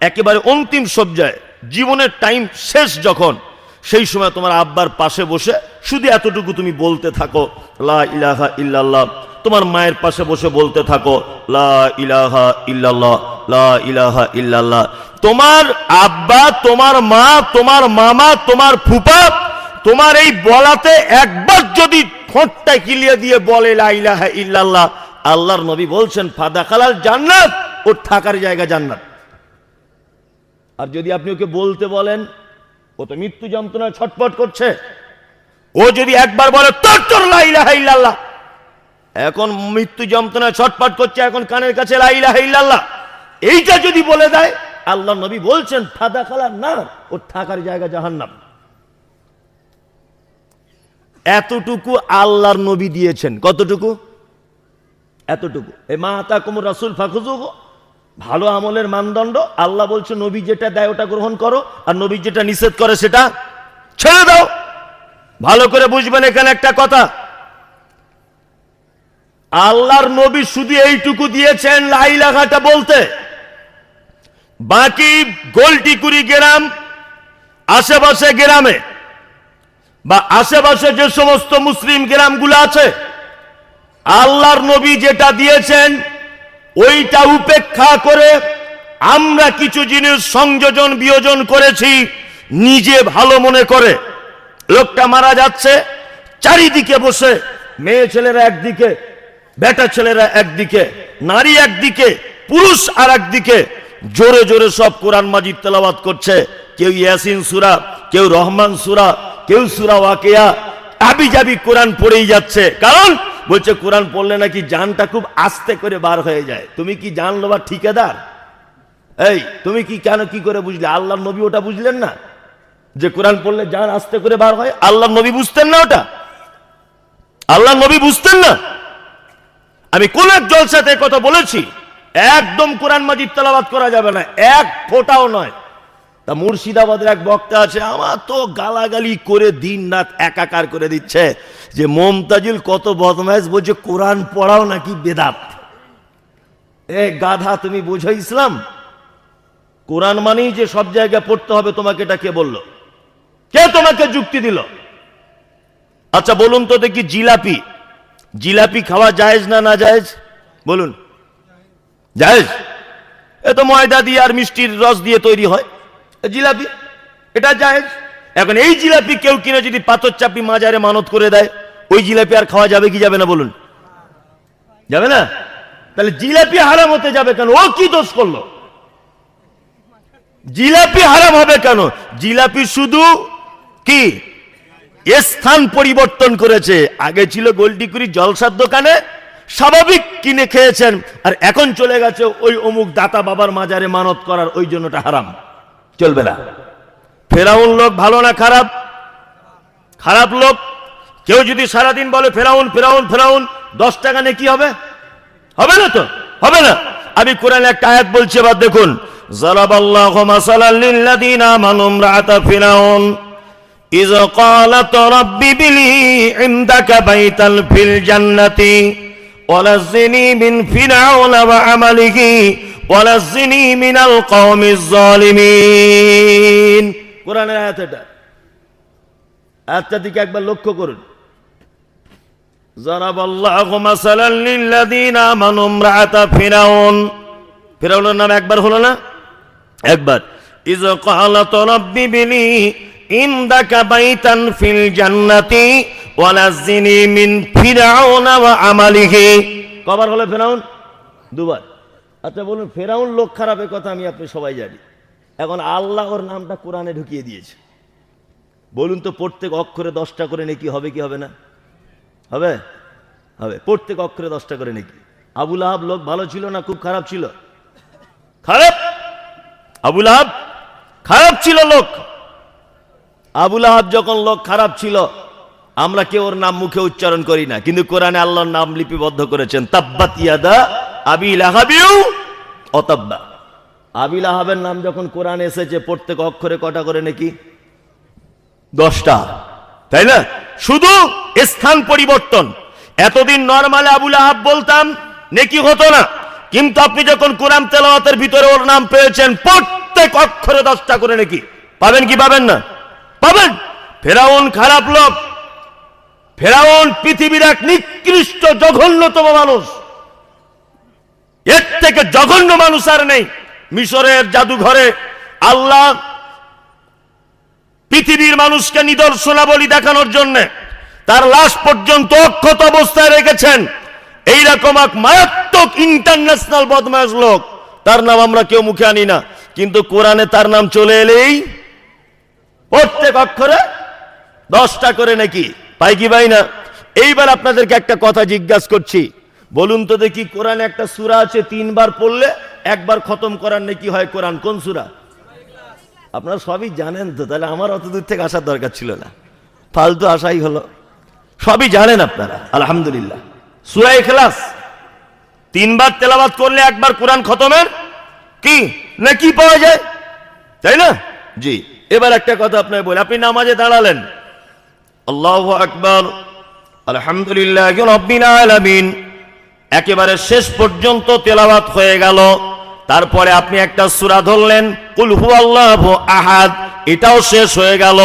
একেবারে অন্তিম সজ্জায়, জীবনের টাইম শেষ যখন, সেই সময় তোমার আব্বার পাশে বসে শুধু এতটুকু তুমি বলতে থাকো, লা ইলাহা ইল্লাল্লাহ। তোমার মায়ের পাশে বসে বলতে থাকো, লা ইলাহা ইল্লাল্লাহ, লা ইলাহা ইল্লাল্লাহ। তোমার আব্বা, তোমার মা, তোমার মামা, তোমার ফুফা, তোমার এই বলাতে একবার যদি ঠোঁটটা কিলিয়ে দিয়ে বলে লা ইলাহা ইল্লাল্লাহ, আল্লাহর নবী বলছেন ফাদাখালাল জান্নাত, ওর থাকার জায়গা জান্নাত। আর যদি আপনি ওকে বলতে বলেন, ও তো মৃত্যু যন্ত্রণায় ছটফট করছে, ও যদি একবার বলে তোর লা ইলাহা ইল্লাল্লাহ, এখন মৃত্যু যন্ত্রণায় ছটফট করছে, এখন কানের কাছে লা ইলাহা ইল্লাল্লাহ, এইটা যদি বলে দেয়, আল্লাহর নবী বলছেন ফাদাখালান নার, ওর থাকার জায়গা জাহান্নাম। এতটুকু আল্লাহর নবী দিয়েছেন। কতটুকু? এতটুকু। এই মা আতাকুমুর রাসূল ফাখুযুহু, ভালো আমলের মানদণ্ড। আল্লাহ বলছে নবী যেটা দেয় ওটা গ্রহণ করো, আর নবী যেটা নিষেধ করে সেটা ছেড়ে দাও। ভালো করে বুঝবেন এখানে একটা কথা, আল্লাহর নবী শুধু এইটুকু দিয়েছেন লা ইলাহাটা বলতে। বাকি গোলটিকুড়ি গ্রাম, আশেপাশে গ্রামে বা আশেপাশে যে সমস্ত মুসলিম গ্রামগুলো আছে, আল্লাহর নবী যেটা দিয়েছেন ওইটা উপেক্ষা করে আমরা কিছু জিনিস সংযোজন বিয়োজন করেছি নিজে ভালো মনে করে। লোকটা মারা যাচ্ছে, চারিদিকে বসে মেয়ে ছেলেরা একদিকে, বেটা ছেলেরা একদিকে, নারী একদিকে, পুরুষ আর একদিকে, জোরে জোরে সব কোরআন মাজিদ তেলাওয়াত করছে। কেউ ইয়াসিন সূরা, কেউ রহমান সূরা, কেউ সূরা ওয়াকিয়া, আবি যাবি কোরআন পড়েই যাচ্ছে। কারণ বলছে কোরআন পড়লে নাকি জানটা খুব আস্তে করে বার হয়ে যায়। তুমি কি জানলো বা ঠিকাদার? এই তুমি কি কেন কি করে বুঝলে? আল্লাহর নবী ওটা বুঝলেন না যে কোরআন পড়লে জান আস্তে করে বার হয়? আল্লাহর নবী বুঝতেন না ওটা? আল্লাহর নবী বুঝতেন না? আমি কোন এক জলসাতে কথা বলেছি, একদম কোরআন মাজিদ তেলাওয়াত করা যাবে না, এক ফোঁটাও নয়। তা মুর্শিদাবাদের এক বক্তা আছে, আমার তো গালাগালি করে দিন রাত একাকার করে দিচ্ছে যে মমতাজুল কত বদমাইশ, বলছে কোরআন পড়াও নাকি বেদাত। এ গাধা, তুমি বুঝো ইসলাম? কোরআন মানেই যে সব জায়গায় পড়তে হবে, তোমাকে এটা কে বললো? কে তোমাকে যুক্তি দিল? আচ্ছা বলুন তো দেখি, জিলাপি, জিলাপি খাওয়া জায়েজ না না জায়েজ? বলুন। জায়েজ। এ তো ময়দা দিয়ে আর মিষ্টির রস দিয়ে তৈরি হয়, জিলাপি, এটা জায়েজ। এখন এই জিলাপি কেউ কিনে যদি পাথর চাপি মাজারে মানত করে দেয়, ওই জিলাপি আর খাওয়া যাবে কি যাবে না বলুন? যাবে না। তাহলে জিলাপি হারাম হতে যাবে কেন? ও কি দোষ করলো? জিলাপি হারাম হবে কেন? জিলাপি শুধু কি স্থান পরিবর্তন করেছে। আগে ছিল গোলটিকুরি জলসার দোকানে, স্বাভাবিক কিনে খেয়েছেন, আর এখন চলে গেছে ওই অমুক দাতা বাবার মাজারে মানত করার, ওই জন্যটা হারাম, চলবে না। ফেরাউন লোক ভালো না খারাপ? খারাপ লোক। কেউ যদি সারাদিন বলে ফেরাউন ফেরাউন ফেরাউন, 10 টাকা নেকি হবে? হবে না তো, হবে না। আমি কোরআনে একটা আয়াত বলছি, এবার দেখুন। যারাবাল্লাহু মাসালাল লিল্লাযিনা আমানু ইমরাআতা ফিরাউন ইয ক্বালাত রাব্বি বিলি ইনদাকা বাইতাল ফিল জান্নাতি ওয়ালাযিনি মিন ফিরাউনা ওয়া আমালিহি ওয়ালাযিনি মিনাল কওমিজ জালিমিন। কোরআনের আয়াত এটা। আয়াতটার দিকে একবার লক্ষ্য করুন। যারাবাল্লাহু মাসালাল লিল্লাযিনা আমানু ইমরাআতা ফিরাউন, ফিরাউনের নাম একবার হলো না? একবার। ইয ক্বালাত রাব্বি বিলি ইনদাকা বাইতান ফিল জান্নাতি ওয়ালাযিনি মিন ফিরাউনা ওয়া আমালিহি। কবার হলো ফিরাউন? দুবার। আচ্ছা বলুন, ফিরাউন লোক খারাপের কথা আমি আপনি সবাই জানি। এখন আল্লাহর নামটা কোরআনে ঢুকিয়ে দিয়েছে। বলুন তো, প্রত্যেক অক্ষরে 10টা করে নেকি হবে কি হবে না? হবে, হবে। প্রত্যেক অক্ষরে 10টা করে নেকি। আবু লাহাব লোক ভালো ছিল না খুব খারাপ ছিল? খারাপ। আবু লাহাব খারাপ ছিল লোক। আবু লাহাব যখন লোক খারাপ ছিল, আমরা কেউ ওর নাম মুখে উচ্চারণ করি না, কিন্তু কোরআনে আল্লাহর নাম লিপিবদ্ধ করেছেন। তাব্বাত ইয়াদা আবি লাহাবিউ ওয়া তাব্বা। আবি লাহাবের নাম যখন কোরআনে এসেছে, প্রত্যেক অক্ষরে কটা করে নাকি? 10টা, তাই না? শুধু স্থান পরিবর্তন। এতদিন নরমালে আবু লাহাব বলতাম, নেকি হতো না, কিন্তু আপনি যখন কোরআন তেলাওয়াতের ভিতরে ওর নাম পেয়েছেন, প্রত্যেক অক্ষরে 10টা করে নাকি পাবেন কি পাবেন না? পাবেন। ফেরাউন খারাপ লোক। ফেরাউন পৃথিবীর এক নিকৃষ্ট জঘন্যতম মানুষ। এর থেকে জঘন্য মানুষ আর নেই। মিশরের জাদুঘরে আল্লাহ পৃথিবীর মানুষকে নিদর্শনাবলী দেখানোর জন্য তার লাশ পর্যন্ত অক্ষত অবস্থায় রেখেছেন। এইরকম এক মারাত্মক ইন্টারন্যাশনাল বদমাশ লোক, তার নাম আমরা কেউ মুখে আনি না, কিন্তু কোরআনে তার নাম চলে এলেই প্রত্যেক অক্ষরে 10টা করে নাকি পাই কি পাই না? এইবার আপনাদেরকে একটা কথা জিজ্ঞাসা করছি, বলুন তো দেখি, কোরআনে একটা সূরা আছে 3 বার পড়লে একবার খতম করার নাকি হয়। কোরআন কোন সূরা? আপনারা সবই জানেন তো, তাহলে আমার অত দূর থেকে আসার দরকার ছিল না, ফালতু আসাই হলো। সবই জানেন আপনারা, আলহামদুলিল্লাহ। সূরা ইখলাস 3 বার তেলাওয়াত করলে একবার কোরআন খতমের কি নাকি পাওয়া যায়, তাই না? জি। এবার একটা কথা আপনাকে বলি, আপনি নামাজে দাঁড়ালেন, আল্লাহু আকবার, আলহামদুলিল্লাহি রাব্বিল আলামিন, একেবারে শেষ পর্যন্ত তেলাওয়াত হয়ে গেল। তারপরে আপনি একটা সূরা ধরলেন, কুল হুয়াল্লাহু আহাদ, এটাও শেষ হয়ে গেল।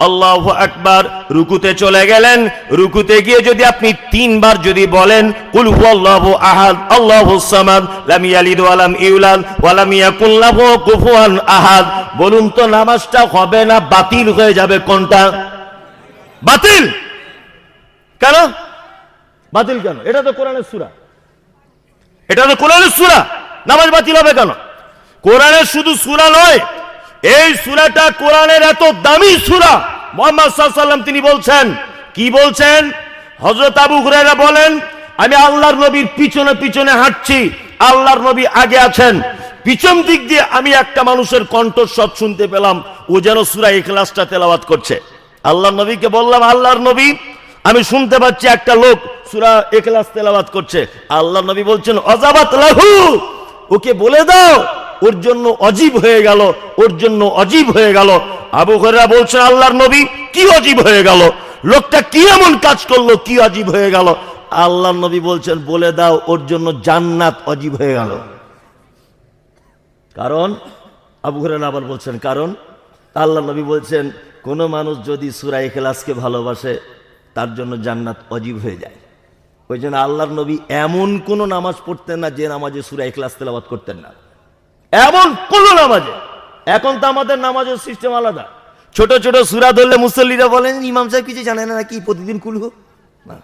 আল্লাহু আকবার, রুকুতে চলে গেলেন। রুকুতে গিয়ে যদি আপনি 3 বার যদি বলেন কুল হুয়াল্লাহু আহাদ আল্লাহুস সামাদ লাম ইয়ালিদ ওয়া লাম ইউলাদ ওয়া লাম ইয়াকুল লাহু কুফুয়ান আহাদ, বলুন তো নামাজটা হবে না বাতিল হয়ে যাবে? কোনটা বাতিল? কেন বাতিল? কেন? এটা তো কোরআনের সূরা, এটা তো কোরআনের সূরা, নামাজ বাতিল হবে কেন? কোরআনের শুধু সূরা নয়, এই সূরাটা কোরআনের এত দামি সূরা। মুহাম্মদ সাল্লাল্লাহু আলাইহি ওয়াসাল্লাম তিনি বলছেন, কি বলছেন? হযরত আবু হুরায়রা বলেন, আমি আল্লাহর নবীর পিছনে পিছনে হাঁটছি, আল্লাহর নবী আগে আছেন, পিছন দিক দিয়ে আমি একটা মানুষের কণ্ঠস্বর শুনতে পেলাম, ও যেন সূরা ইখলাসটা তেলাওয়াত করছে। আল্লাহর নবীকে বললাম, আল্লাহর নবী, আমি শুনতে পাচ্ছি একটা লোক সূরা ইখলাস তেলাওয়াত করছে। আল্লাহর নবী বলছেন, অজাবাত লাহু, ওকে বলে দাও, ওর জন্য অজীব হয়ে গেল, ওর জন্য অজীব হয়ে গেল। আবু হুরায়রা বলছেন, আল্লাহর নবী, কি অজীব হয়ে গেল? লোকটা কি এমন কাজ করলো, কি অজীব হয়ে গেল? আল্লাহর নবী বলছেন, বলে দাও, ওর জন্য জান্নাত অজীব হয়ে গেল। কারণ আবু হুরায়রা আবার বলছেন, কারণ আল্লাহর নবী বলছেন, কোন মানুষ যদি সূরা ইখলাসকে ভালোবাসে, তার জন্য জান্নাত অজীব হয়ে যায়। ওই জন্য আল্লাহর নবী এমন কোন নামাজ পড়তেন না যে নামাজে সূরা ইখলাস তেলাওয়াত করতেন না, এমন কোন নামাজে। এখন তো আমাদের নামাজের সিস্টেম আলাদা। ছোট ছোট সূরা ধরলে মুসল্লিরা বলেন ইমাম সাহেব কিছু জানে না নাকি, প্রতিদিন কুলহু না,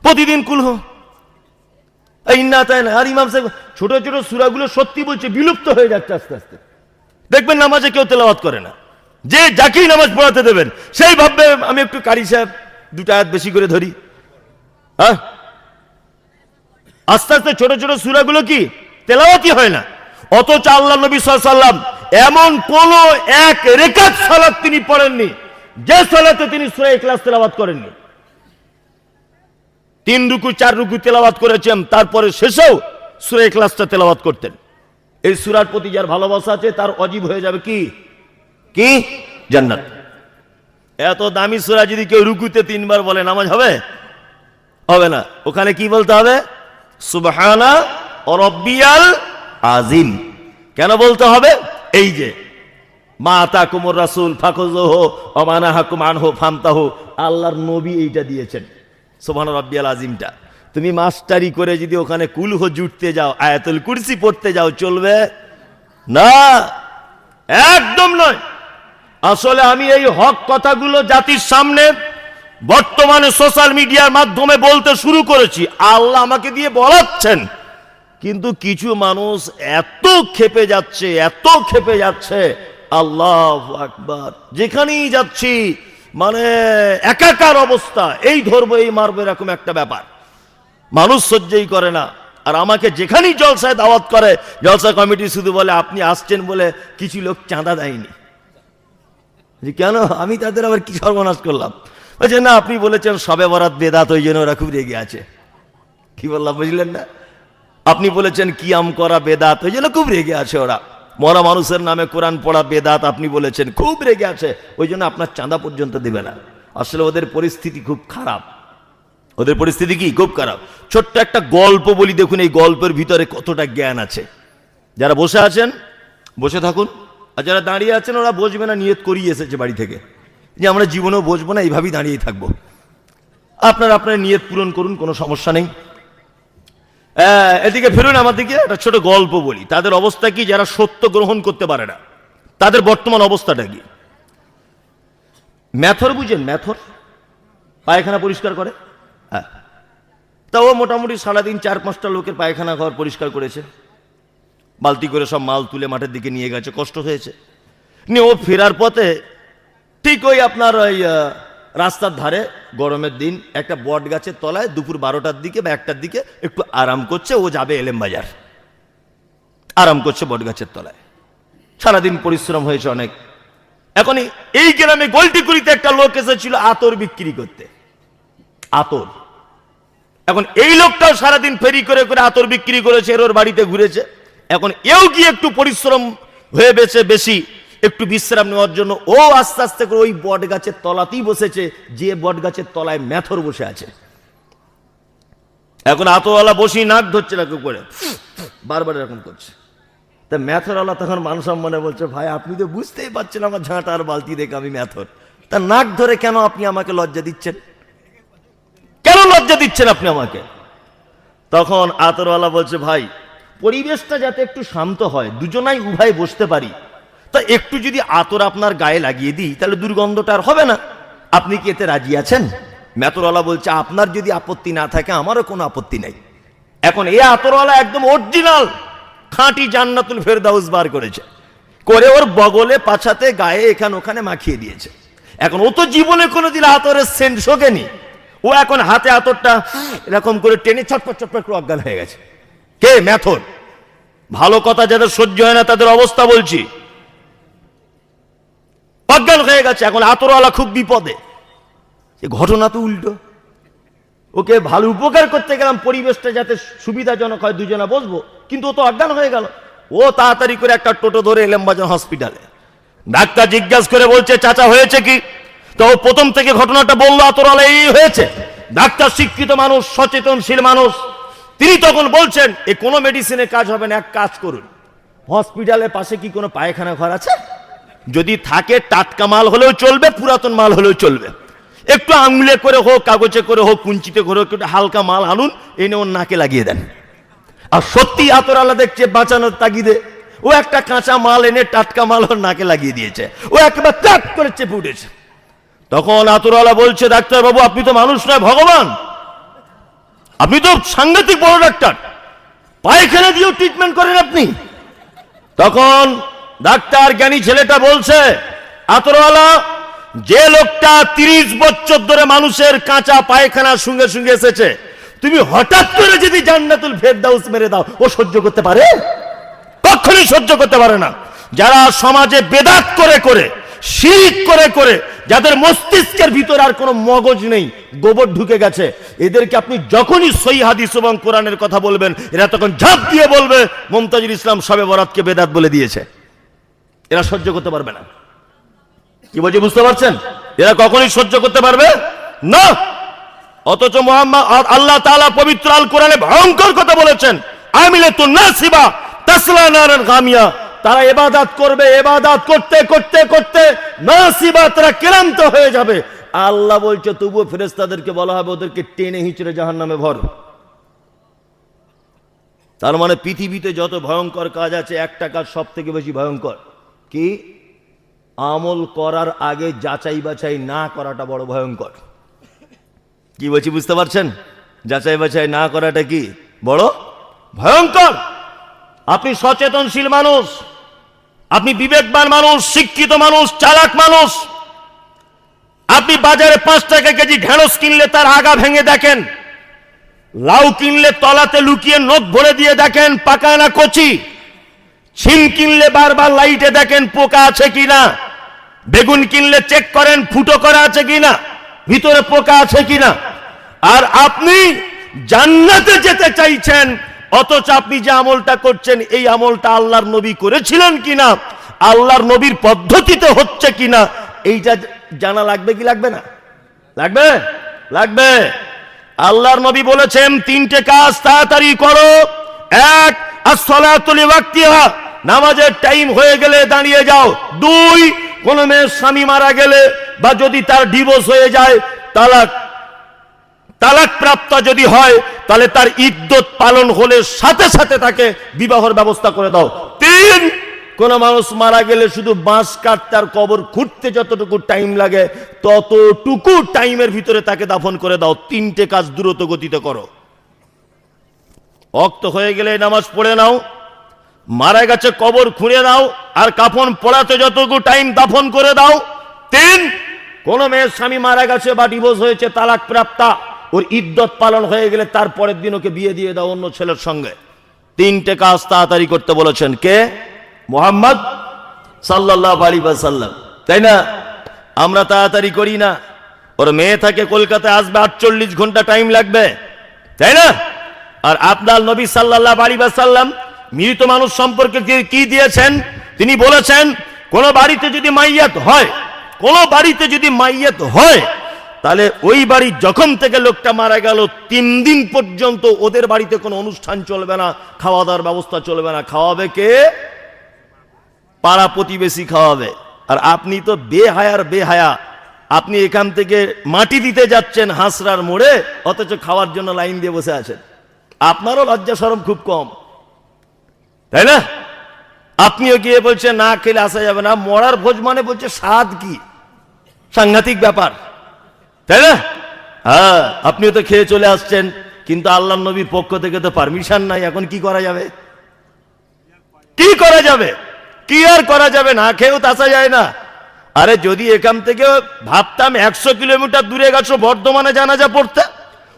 প্রতিদিন কুলহু এই না তাই না। আর ইমাম সাহেব ছোট ছোট সূরাগুলো সত্যি বলছে বিলুপ্ত হয়ে যাচ্ছে আস্তে আস্তে। দেখবেন নামাজে কেউ তেলাওয়াত করে না, যে যাকেই নামাজ পড়াতে দেবেন সেই ভাববে আমি একটু কারি সাহেব দুটো আয়াত বেশি করে ধরি। হ্যাঁ, আস্তে আস্তে ছোট ছোট সূরাগুলো কি তেলাওয়াতই হয় না। অথচ আল্লাহ নবী সাল্লাল্লাহু আলাইহি ওয়াসাল্লাম এমন কোন এক রাকাত সালাত তিনি পড়েননি যে সালাতে তিনি সূরা ইখলাস তেলাওয়াত করেননি। 3 রুকু 4 রুকু তেলাওয়াত করেছেন, তারপরে শেষেও সূরা ইখলাসটা তেলাওয়াত করতেন। এই সূরার প্রতি যার ভালোবাসা আছে তার অজীব হয়ে যাবে কি কি জান্নাত। এত দামি সূরা যদি কেউ রুকুতে 3 বার বলে নামাজ হবে? হবে না। ওখানে কি বলতে হবে? সুবহানা রাব্বিয়াল আযীম। কেন বলতে হবে? এই যে মা আতাকুমুর রাসূল ফাখুযুহু ওয়া মা নাহাকুম আনহু ফান্তাহু, আল্লাহর নবী এইটা দিয়েছেন সুবহানা রাব্বিয়াল আযীমটা। তুমি মাস্টারি করে যদি ওখানে কুলহু জুটতে যাও, আয়াতুল কুরসি পড়তে যাও, চলবে না, একদম নয়। আসলে আমি এই হক কথাগুলো জাতির সামনে বর্তমানে সোশ্যাল মিডিয়ার মাধ্যমে বলতে শুরু করেছি, আল্লাহ আমাকে দিয়ে বলাচ্ছেন। কিন্তু কিছু মানুষ এত ক্ষেপে যাচ্ছে, এত ক্ষেপে যাচ্ছে, আল্লাহু আকবার, যেখানেই যাচ্ছি মানে একাকার অবস্থা, এই ধরবো এই মারবো এরকম একটা ব্যাপার, মানুষ সহ্যই করে না। আর আমাকে যেখানেই জলসায় দাওয়াত করে, জলসা কমিটি শুধু বলে আপনি আসছেন বলে কিছু লোক চাঁদা দেয়নি। কেন? আমি তাদের আবার কি সর্বনাশ করলাম? বলছে না আপনি বলেছেন শবে বরাত বেদাত, ওই জন্য ওরা খুব রেগে আছে। কি বললাম বুঝলেন না? আপনি বলেছেন কিয়াম করা বেদাত, ওই জন্য খুব রেগে আছে ওরা। মরা মানুষের নামে কোরআন পড়া বেদাত, আপনি বলেছেন, খুব রেগে আছে, ওই জন্য আপনার চাঁদা পর্যন্ত দেবে না। আসলে ওদের পরিস্থিতি খুব খারাপ, ওদের পরিস্থিতি কি খুব খারাপ। ছোট্ট একটা গল্প বলি, দেখুন এই গল্পের ভিতরে কতটা জ্ঞান আছে। যারা বসে আছেন বসে থাকুন, আর যারা দাঁড়িয়ে আছেন ওরা বসবে না, নিয়ত করিয়ে এসেছে বাড়ি থেকে যে আমরা জীবনেও বসবো না, এইভাবেই দাঁড়িয়েই থাকবো। আপনার নিয়ত পূরণ করুন, কোনো সমস্যা নেই। এদিকে ফিরুন আমার দিকে। একটা ছোট গল্প বলি, তাদের অবস্থা কি, যারা সত্য গ্রহণ করতে পারে না, তাদের বর্তমান অবস্থাটা কি। ম্যাথর বুঝেন? ম্যাথর পায়খানা পরিষ্কার করে। হ্যাঁ, তা ও মোটামুটি সারাদিন 4-5টা লোকের পায়খানা ঘর পরিষ্কার করেছে, বালতি করে সব মাল তুলে মাঠের দিকে নিয়ে গেছে, কষ্ট হয়েছে। নিয়ে ও ফেরার পথে ঠিক ওই আপনার ওই রাস্তার ধারে গরমের দিন একটা বট গাছের তলায় দুপুর 12টার দিকে বা 1টার দিকে একটু আরাম করছে। ও যাবে এলেম বাজার, আরাম করছে বট গাছের তলায়, সারাদিন পরিশ্রম হয়েছে অনেক। এখন এই গ্রামে গোলটিকুড়িতে একটা লোক এসেছিল আতর বিক্রি করতে, আতর। এখন এই লোকটাও সারাদিন ফেরি করে করে আতর বিক্রি করেছে, এর ওর বাড়িতে ঘুরেছে। এখন এও গিয়ে একটু পরিশ্রম হয়ে বেশি একটু বিশ্রাম নেওয়ার জন্য ও আস্তে আস্তে করে ওই বট গাছের তলাতেই বসেছে, যে বট গাছের তলায় ম্যাথর বসে আছে। এখন আতওয়ালা বসি নাক ধরছে না কেউ করে, বারবার এরকম করছে। তা ম্যাথরওয়ালা তখন মান সম্মানে বলছে, ভাই আপনি তো বুঝতেই পারছেন আমার ঝাঁটা আর বালতি দেখে আমি ম্যাথর, তা নাক ধরে কেন আপনি আমাকে লজ্জা দিচ্ছেন? কেন লজ্জা দিচ্ছেন আপনি আমাকে? তখন আতরওয়ালা বলছে, ভাই পরিবেশটা যাতে একটু শান্ত হয়, দুজনাই উভয় বসতে পারি, তা একটু যদি আতর আপনার গায়ে লাগিয়ে দিই তাহলে দুর্গন্ধটা আর হবে না। আপনি কি এতে রাজি আছেন? ম্যাথরওয়ালা বলছে, আপনার যদি আপত্তি না থাকে আমারও কোনো আপত্তি নাই। এখন এই আতরওয়ালা একদম অরিজিনাল খাঁটি জান্নাতুল ফেরদাউস বার করেছে, করে ওর বগলে পাছাতে গায়ে এখানে ওখানে মাখিয়ে দিয়েছে। এখন ও তো জীবনে কোনোদিন আতরের সেন্ট শোকেনি, ও এখন হাতে আতরটা এরকম করে টেনে ছটপট ছটপট করে অজ্ঞান হয়ে গেছে। কে? ম্যাথর। ভালো কথা যাদের সহ্য হয় না তাদের অবস্থা বলছি, অজ্ঞান হয়ে গেছে। এখন আতরওয়ালা খুব বিপদে। ঘটনা তো উল্টো, ওকে ভালো উপকার করতে গেলাম, পরিবেশটা যাতে সুবিধাজনক হয়, দুজনা বসবো, কিন্তু ও তো অজ্ঞান হয়ে গেল। ও তাড়াতাড়ি করে একটা টোটো ধরে এলাম বাজার হসপিটালে। ডাক্তার জিজ্ঞাসা করে বলছে, চাচা হয়েছে কি? তো ও প্রথম থেকে ঘটনাটা বললো, আতরওয়ালা এই হয়েছে। ডাক্তার শিক্ষিত মানুষ, সচেতনশীল মানুষ, তিনি তখন বলছেন এ কোনো মেডিসিনে কাজ হবে না, এক কাজ করুন, হসপিটালের পাশে কি কোনো পায়খানা ঘর আছে? যদি থাকে টাটকা মাল হলেও চলবে, পুরাতন মাল হলেও চলবে, একটু আঙুলে করে হোক, কাগজে করে হোক, কুঞ্চিতে করে হোক, একটু হালকা মাল আনুন, এনে ওর নাকে লাগিয়ে দেন। আর সত্যি আতরওয়ালা দেখছে বাঁচানোর তাগিদে ও একটা কাঁচা মাল এনে টাটকা মাল ওর নাকে লাগিয়ে দিয়েছে, ও একেবারে টাট করে চেপে উঠেছে। তখন আতরওয়ালা বলছে, ডাক্তার বাবু আপনি তো মানুষ নয় ভগবান, আপনি তো সাংঘাতিক বড় ডাক্তার, পায়খানা দিয়েও ট্রিটমেন্ট করেন আপনি। তখন ডাক্তার জ্ঞানী ছেলেটা বলছে, আতরওয়ালা যে লোকটা 30 বছর ধরে মানুষের কাঁচা পায়খানা সঙ্গে সঙ্গে এসেছে, তুমি হঠাৎ করে যদি জান্নাতুল ফেরদাউস মেরে দাও, ও সহ্য করতে পারে? কখনোই সহ্য করতে পারে না। যারা সমাজে বেদাত করে করে, শিরক করে করে, যাদের মস্তিষ্কের ভিতরে আর কোনো মগজ নেই, গোবর ঢুকে গেছে, এদেরকে আপনি যখনই সহিহ হাদিস এবং কোরআনের কথা বলবেন, এরা তখন ঝাঁপ দিয়ে বলবে মুমতাজুল ইসলাম শবে বরাতকে বেদাত বলে দিয়েছে। এরা সহ্য করতে পারবে না। কি বলছি বুঝতে পারছেন? এরা কখনোই সহ্য করতে পারবে না। অথচ মুহাম্মদ আল্লাহ তাআলা পবিত্র আল কোরআনে ভয়ঙ্কর কথা বলেছেন, আমিলাতুন নাসিবা তাসলা নারান গামিয়া। তারা ইবাদত করবে, ইবাদত করতে করতে করতে নাসিবা, তারা ক্লান্ত হয়ে যাবে। আল্লাহ বলছে তবুও ফেরেশতাদেরকে বলা হবে ওদেরকে টেনে হিঁচড়ে জাহান্নামে ভর। তার মানে পৃথিবীতে যত ভয়ঙ্কর কাজ আছে, একটা কাজ সব থেকে বেশি ভয়ঙ্কর, কি? আমল করার আগে যাচাই বাছাই না করাটা বড় ভয়ঙ্কর। কি বলছি বুঝতে পারছেন? যাচাই বাছাই না করাটা কি বড় ভয়ঙ্কর। আপনি সচেতনশীল মানুষ, আপনি বিবেকবান মানুষ, শিক্ষিত মানুষ, চালাক মানুষ, আপনি বাজারে 5 টাকা কেজি ঢেঁড়স কিনলে তার আগা ভেঙে দেখেন, লাউ কিনলে তলাতে লুকিয়ে নখ ভরে দিয়ে দেখেন পাকা না কচি, ছিম কিনলে বারবার লাইটে দেখেন পোকা আছে কিনা, বেগুন কিনলে চেক করেন ফুটো করা আছে কিনা, ভিতরে পোকা আছে কিনা। আর আপনি জান্নাতে যেতে চাইছেন, অথচ আপনি যে আমলটা করছেন এই আমলটা আল্লাহর নবী করেছিলেন কিনা, আল্লাহর নবীর পদ্ধতিতে হচ্ছে কিনা, এইটা জানা লাগবে কি লাগবে না? লাগবে, লাগবে। আল্লাহর নবী বলেছেন 3টে কাজ তাড়াতাড়ি করো। 1, as-salatu li waqtiha, নামাজের টাইম হয়ে গেলে দাঁড়িয়ে যাও। 2, কোন মেয়ের স্বামী মারা গেলে বা যদি তার ডিভোর্স হয়ে যায়, তালাক প্রাপ্ত যদি হয়, তাহলে তার ইদ্যত পালন হলে সাথে সাথে তাকে বিবাহের ব্যবস্থা করে দাও। 3, কোন মানুষ মারা গেলে শুধু বাঁশ কাটতে আর কবর খুঁড়তে যতটুকু টাইম লাগে, ততটুকু টাইমের ভিতরে তাকে দাফন করে দাও। 3টে কাজ দ্রুত গতিতে করো। ওয়াক্ত হয়ে গেলে নামাজ পড়ে নাও, মারা গেছে কবর খুঁড়ে দাও, আর কাফন পড়াতে যতটুকু টাইম দাফন করে দাও। 3, কোন মেয়ের স্বামী মারা গেছে বা ডিভোর্স হয়েছে, তালাক প্রাপ্তা, ওর ইদ্যত পালন হয়ে গেলে তারপরের দিন ওকে বিয়ে দিয়ে দাও অন্য ছেলের সঙ্গে। 3টে কাজ তাড়াতাড়ি করতে বলেছেন কে? মুহাম্মদ সাল্লাল্লাহু আলাইহি ওয়াসাল্লাম, তাই না? আমরা তাড়াতাড়ি করি না। ওর মেয়ে থাকে কলকাতায়, আসবে 48 ঘন্টা টাইম লাগবে, তাই না? আর আপনার নবী সাল্লাল্লাহু আলাইহি ওয়াসাল্লাম মৃত মানুষ সম্পর্কে কি দিয়েছেন? তিনি বলেছেন কোন বাড়িতে যদি মাইয়াত হয়, কোন বাড়িতে যদি মাইয়াত হয়, তাহলে ওই বাড়ি যখন থেকে লোকটা মারা গেল 3 দিন পর্যন্ত ওদের বাড়িতে কোনো অনুষ্ঠান চলবে না, খাওয়া দাওয়ার ব্যবস্থা চলবে না। খাওয়াবে কে? পাড়া প্রতিবেশী খাওয়াবে। আর আপনি তো বেহায়ার বেহায়া, আপনি এখান থেকে মাটি দিতে যাচ্ছেন হাসরার মোড়ে, অথচ খাওয়ার জন্য লাইন দিয়ে বসে আছেন। আপনারও লজ্জা শরম খুব কম, তাই না? আপনিও গিয়ে বলছেন না খেলে আসা যাবে না, মরার ভোজ মানে বলছে স্বাদ কি, সাংঘাতিক ব্যাপার, তাই না? হ্যাঁ, আপনিও তো খেয়ে চলে আসছেন, কিন্তু আল্লাহর নবীর পক্ষ থেকে তো পারমিশন নাই। এখন কি করা যাবে? কি করা যাবে? কি আর করা যাবে? না খেয়েও তো আসা যায় না। আরে যদি এখান থেকে ভাবতাম 100 কিলোমিটার দূরে গেছো বর্ধমানে জানাজা পড়তে,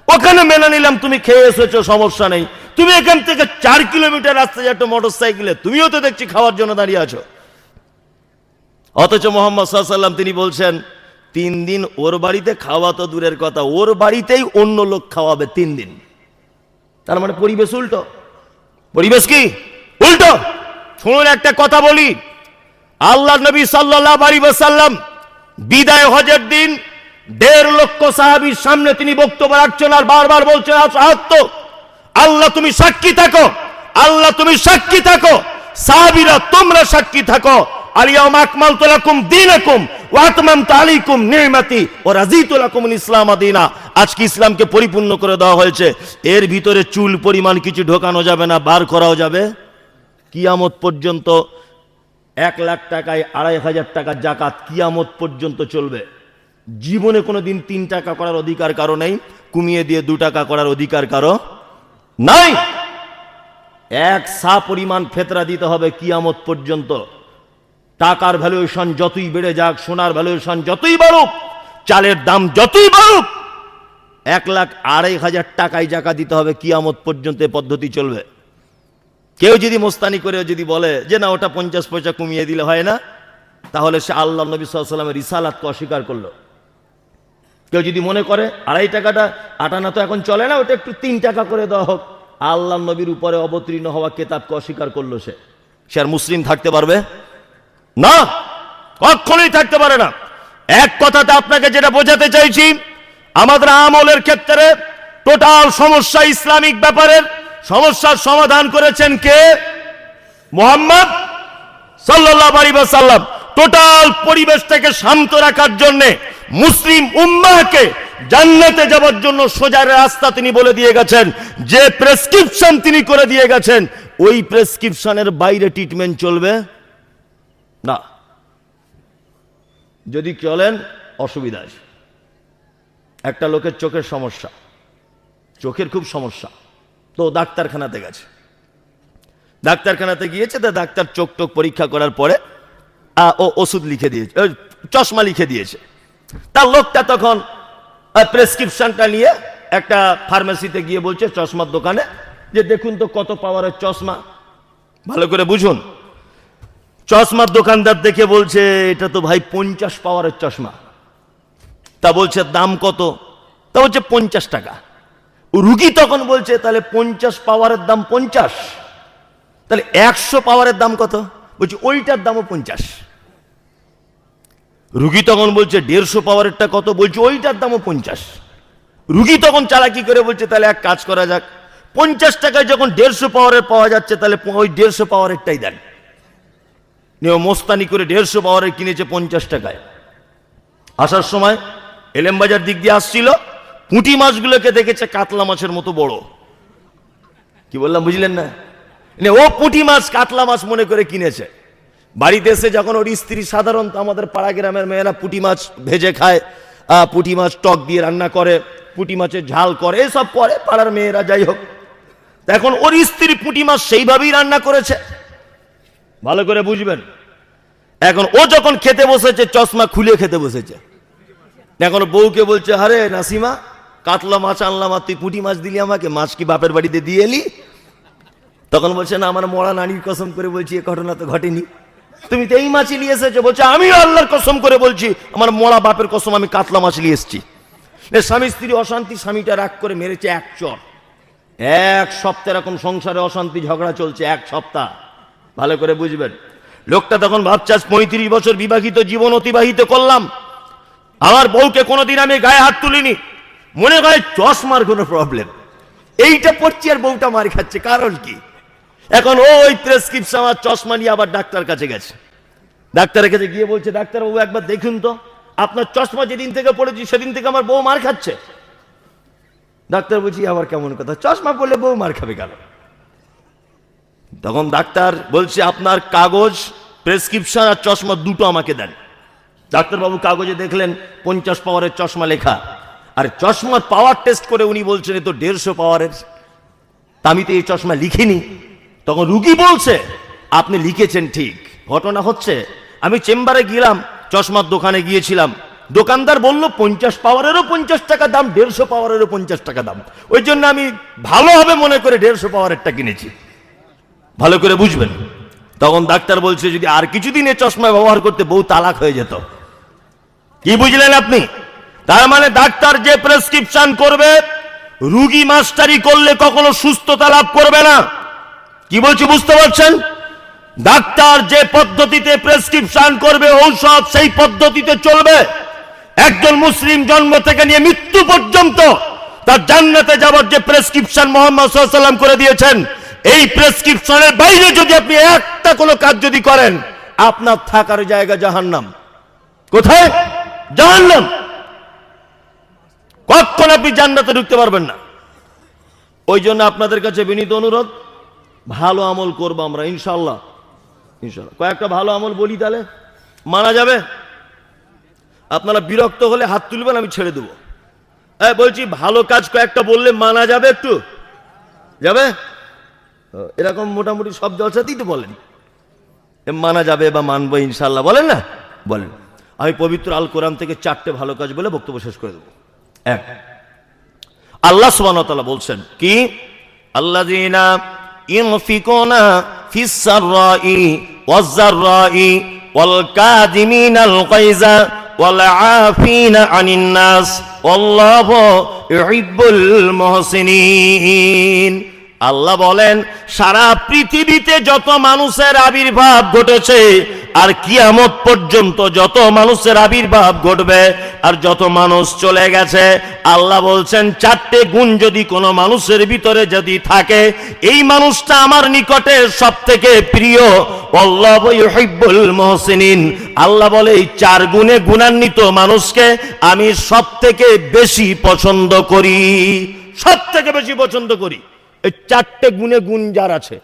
ওখানে মেনে নিলাম তুমি খেয়ে এসেছো, সমস্যা নেই। তুমি এখান থেকে 4 কিলোমিটার রাস্তা যাচ্ছ মোটর সাইকেলে, তুমিও তো দেখছি খাওয়ার জন্য দাঁড়িয়ে আছো। অথচ মুহাম্মদ সাল্লাল্লাহু আলাইহি ওয়াসাল্লাম তিনি বলছেন 3 দিন ওর বাড়িতে খাওয়া তো দূরের কথা, ওর বাড়িতেই অন্য লোক খাওয়াবে 3 দিন। তার মানে পরিবেশ উল্টো। পরিবেশ কি উল্টো? শুনুন একটা কথা বলি, আল্লাহ নবী সাল্লাল্লাহু আলাইহি ওয়াসাল্লাম বিদায় হজের দিন 1.5 লক্ষ সাহাবীর সামনে তিনি বক্তব্য রাখছেন আর বারবার বলছেন আল্লাহ তুমি সাক্ষী থাকো, আল্লাহ তুমি সাক্ষী থাকো, সাহাবীরা তোমরা সাক্ষী থাকো। আল-ইয়াওমা আকমালতু লাকুম দীনাকুম ওয়া আতমামতু আলাইকুম নি'মাতি ওয়া রাযীতু লাকুমুল ইসলাম দীনা। আজকে ইসলামকে পরিপূর্ণ করে দেওয়া হয়েছে। এর ভিতরে চুল পরিমাণ কিছু ঢোকানো যাবে না, বার করাও যাবে কিয়ামত পর্যন্ত 1 লাখ টাকায় 2,500 টাকা জাকাত কিয়ামত পর্যন্ত চলবে। জীবনে কোনোদিন 3 টাকা করার অধিকার কারো নেই, কমিয়ে দিয়ে 2 টাকা করার অধিকার কারো নাই। 1 সা পরিমাণ ফেতরা দিতে হবে কিয়ামত পর্যন্ত। টাকার ভ্যালুয়েশন যতই বেড়ে যাক, সোনার ভ্যালুয়েশন যতই বাড়ুক, চালের দাম যতই বাড়ুক, 1,02,500 টাকায় জাকাত দিতে হবে কিয়ামত পর্যন্ত। পদ্ধতি চলবে। কেউ যদি মোস্তানি করে যদি বলে যে না ওটা 50 পয়সা কমিয়ে দিলে হয় না, তাহলে সে আল্লাহ নবী সাল্লাল্লাহু আলাইহি ওয়াসাল্লামের রিসালাতকে অস্বীকার করলো। কেউ যদি মনে করে 2.5 টাকাটা আটা না তো এখন চলে না, ওটা একটু 3 টাকা করে দেওয়া হোক, আল্লাহ নবীর উপরে অবতীর্ণ হওয়া কেতাবকে অস্বীকার করলো। সে আর মুসলিম থাকতে পারবে না, কখনোই থাকতে পারে না। এক কথাতে আপনাকে যেটা বোঝাতে চাইছি, আমাদের আমলের ক্ষেত্রে টোটাল সমস্যা, ইসলামিক ব্যাপারের সমস্যার সমাধান করেছেন কে? মুহাম্মদ সাল্লাল্লাহু আলাইহি ওয়াসাল্লাম। টোটাল পরিবেশটাকে শান্ত রাখার জন্য, মুসলিম উম্মাহকে জান্নাতে যাওয়ার জন্য সোজা রাস্তা তিনি বলে দিয়ে গেছেন। যে প্রেসক্রিপশন তিনি করে দিয়ে গেছেন, ওই প্রেসক্রিপশনের বাইরে ট্রিটমেন্ট চলবে না। যদি চলেন অসুবিধা আছে। একটা লোকের চোখের সমস্যা, চোখের খুব সমস্যা, তো ডাক্তারখানাতে গেছে। ডাক্তারখানাতে গিয়েছে, তো ডাক্তার চোখ টোক পরীক্ষা করার পরে ও ওষুধ লিখে দিয়েছে, চশমা লিখে দিয়েছে। তার লোকটা তখন প্রেসক্রিপশনটা নিয়ে একটা ফার্মেসিতে গিয়ে বলছে, চশমার দোকানে, যে দেখুন তো কত পাওয়ারের চশমা, ভালো করে বুঝুন। চশমার দোকানদার দেখে বলছে, এটা তো ভাই 50 পাওয়ারের চশমা। তা বলছে দাম কত? তা বলছে 50 টাকা। রুগী তখন বলছে, তাহলে 50 পাওয়ারের দাম 50, তাহলে 100 পাওয়ারের দাম কত? বলছে ওইটার দামও 50। রুগী তখন বলছে 150 পাওয়ারেরটা কত? বলছে ওইটার দামও 50। রুগী তখন চালাকি করে বলছে, তাহলে এক কাজ করা যাক, 50 টাকায় যখন 150 পাওয়ারের পাওয়া যাচ্ছে, তাহলে ওই 150 পাওয়ারেরটাই দেন। মোস্তানি করে 150 পাওয়ারের কিনেছে 50 টাকায়। আসার সময় এলেমবাজার দিক দিয়ে আসছিল, পুঁটি মাছগুলোকে দেখেছে কাতলা মাছের মতো বড়। কি বললাম বুঝলেন না? ও পুঁটি মাছ কাতলা মাছ মনে করে কিনেছে। বাড়িতে এসে যখন ওর স্ত্রী, সাধারণত আমাদের পাড়া গ্রামের মেয়েরা পুঁটি মাছ ভেজে খায়, পুঁটি মাছ টক দিয়ে রান্না করে, পুঁটি মাছের ঝাল করে, এসব করে পাড়ার মেয়েরা, যাই হোক। এখন ওর স্ত্রী পুঁটি মাছ সেইভাবেই রান্না করেছে, ভালো করে বুঝবেন। এখন ও যখন খেতে বসেছে, চশমা খুলে খেতে বসেছে। এখন বউকে বলছে, আরে নাসিমা, কাতলা মাছ আনলাম আর তুই পুঁটি মাছ দিলি আমাকে, মাছ কি বাপের বাড়িতে দিয়ে এলি? তখন বলছে, না, আমার মরা নানির কসম করে বলছি, এ ঘটনা তো ঘটেনি, তুমি তো এই মাছই নিয়ে এসেছো। বলছে, আমিও আল্লাহর কসম করে বলছি, আমার মরা বাপের কসম, আমি কাতলা মাছ নিয়ে এসেছি। স্বামী স্ত্রী অশান্তি, স্বামীটা রাগ করে মেরেছে 1 চর। 1 সপ্তাহ এরকম সংসারে অশান্তি ঝগড়া চলছে, 1 সপ্তাহ, ভালো করে বুঝবেন। লোকটা তখন ভাবছে, 35 বছর বিবাহিত জীবন অতিবাহিত করলাম, আমার বউকে কোনোদিন আমি গায়ে হাত তুলিনি, মনে হয় চশমার কোনো প্রবলেম, এইটা পড়ছি আর বউটা মার খাচ্ছে, কারণ কি? এখন ওই প্রেসক্রিপশন আর চশমা নিয়ে আবার ডাক্তার কাছে গেছে। ডাক্তারের কাছে গিয়ে বলছে, ডাক্তারবাবু একবার দেখুন তো, আপনার চশমা যেদিন থেকে পড়েছি সেদিন থেকে আমার বউ মার খাচ্ছে। ডাক্তার বলছি, আবার কেমন কথা, চশমা পড়লে বউ মার খাবে কেন? তখন ডাক্তার বলছে, আপনার কাগজ, প্রেসক্রিপশন আর চশমা দুটো আমাকে দেন। ডাক্তারবাবু কাগজে দেখলেন 50 পাওয়ারের চশমা লেখা, আর চশমার পাওয়ার টেস্ট করে উনি বলছেন এ তো 150 পাওয়ারের, তা আমি তো এই চশমা লিখিনি। তখন রুগী বলছে, আপনি লিখেছেন ঠিক, ঘটনা হচ্ছে আমি চেম্বারে গেলাম, চশমার দোকানে গিয়েছিলাম, দোকানদার বলল 50 পাওয়ারেরও 50 টাকা দাম, 150 পাওয়ারেরও 50 টাকা দাম, ওই জন্য আমি ভালো হবে মনে করে 150 পাওয়ারেরটা কিনেছি, ভালো করে বুঝবেন। তখন ডাক্তার বলছে, যদি আর কিছুদিন এই চশমা ব্যবহার করতে বউ তালাক হয়ে যেত। কি বুঝলেন আপনি? তার মানে ডাক্তার যে প্রেসক্রিপশন করবে, রুগী মাস্টারি করলে কখনো সুস্থতা লাভ করবে না। কি বলছি বুঝতে পারছেন? ডাক্তার যে পদ্ধতিতে প্রেসক্রিপশন করবে ঔষধ, সেই পদ্ধতিতে চলবে। একজন মুসলিম জন্ম থেকে নিয়ে মৃত্যু পর্যন্ত তার জান্নাতে যাওয়ার যে প্রেসক্রিপশন মুহাম্মদ সাল্লাল্লাহু আলাইহি ওয়াসাল্লাম করে দিয়েছেন, এই প্রেসক্রিপশনের বাইরে যদি আপনি একটা কোনো কাজ যদি করেন, আপনার থাকার জায়গা জাহান্নাম। কোথায়? জাহান্নাম। কখনো আপনি জান্নাতে ঢুকতে পারবেন না। ওই জন্য আপনাদের কাছে বিনীত অনুরোধ, ভালো আমল করবো আমরা ইনশাল্লাহ। ইনশাল্লাহ কয়েকটা ভালো আমল বলি, তাহলে মানা যাবে। আপনারা বিরক্ত হলে হাত তুলবেন, আমি ছেড়ে দেবো। বলছি ভালো কাজ কয়েকটা বললে মানা যাবে, একটু যাবে? এরকম মোটামুটি সব জলসাতেই তো বলেন মানা যাবে বা মানবো ইনশাল্লাহ, বলেন না? বলেন। আমি পবিত্র আল কোরআন থেকে 4টে ভালো কাজ বলে বক্তব্য শেষ করে দেবো। এক, আল্লাহ সুবহানাহু ওয়া তাআলা বলছেন কি, আল্লাযীনা ইনফিকুনা ফিস সাররাই ওয়াজ যাররাই ওয়াল কাযিমিনাল গায়যা ওয়াল আফিনা আনিন নাস আল্লাহু ইউহিব্বুল মুহসিনিন। আল্লাহ বলেন সারা পৃথিবীতে যত মানুষের আবির্ভাব ঘটেছে আর কিয়ামত পর্যন্ত যত মানুষের আবির্ভাব ঘটবে আর যত মানুষ চলে গেছে, আল্লাহ বলছেন 4টে গুণ যদি কোনো মানুষের ভিতরে যদি থাকে, এই মানুষটা আমার নিকটে সব থেকে প্রিয়। আল্লাহু ইউহিব্বুল মুহসিনিন। আল্লাহ বলে এই 4 গুণে গুণান্বিত মানুষকে আমি সব থেকে বেশি পছন্দ করি, সব থেকে বেশি পছন্দ করি। এই 4টে গুণে গুণ যার আছে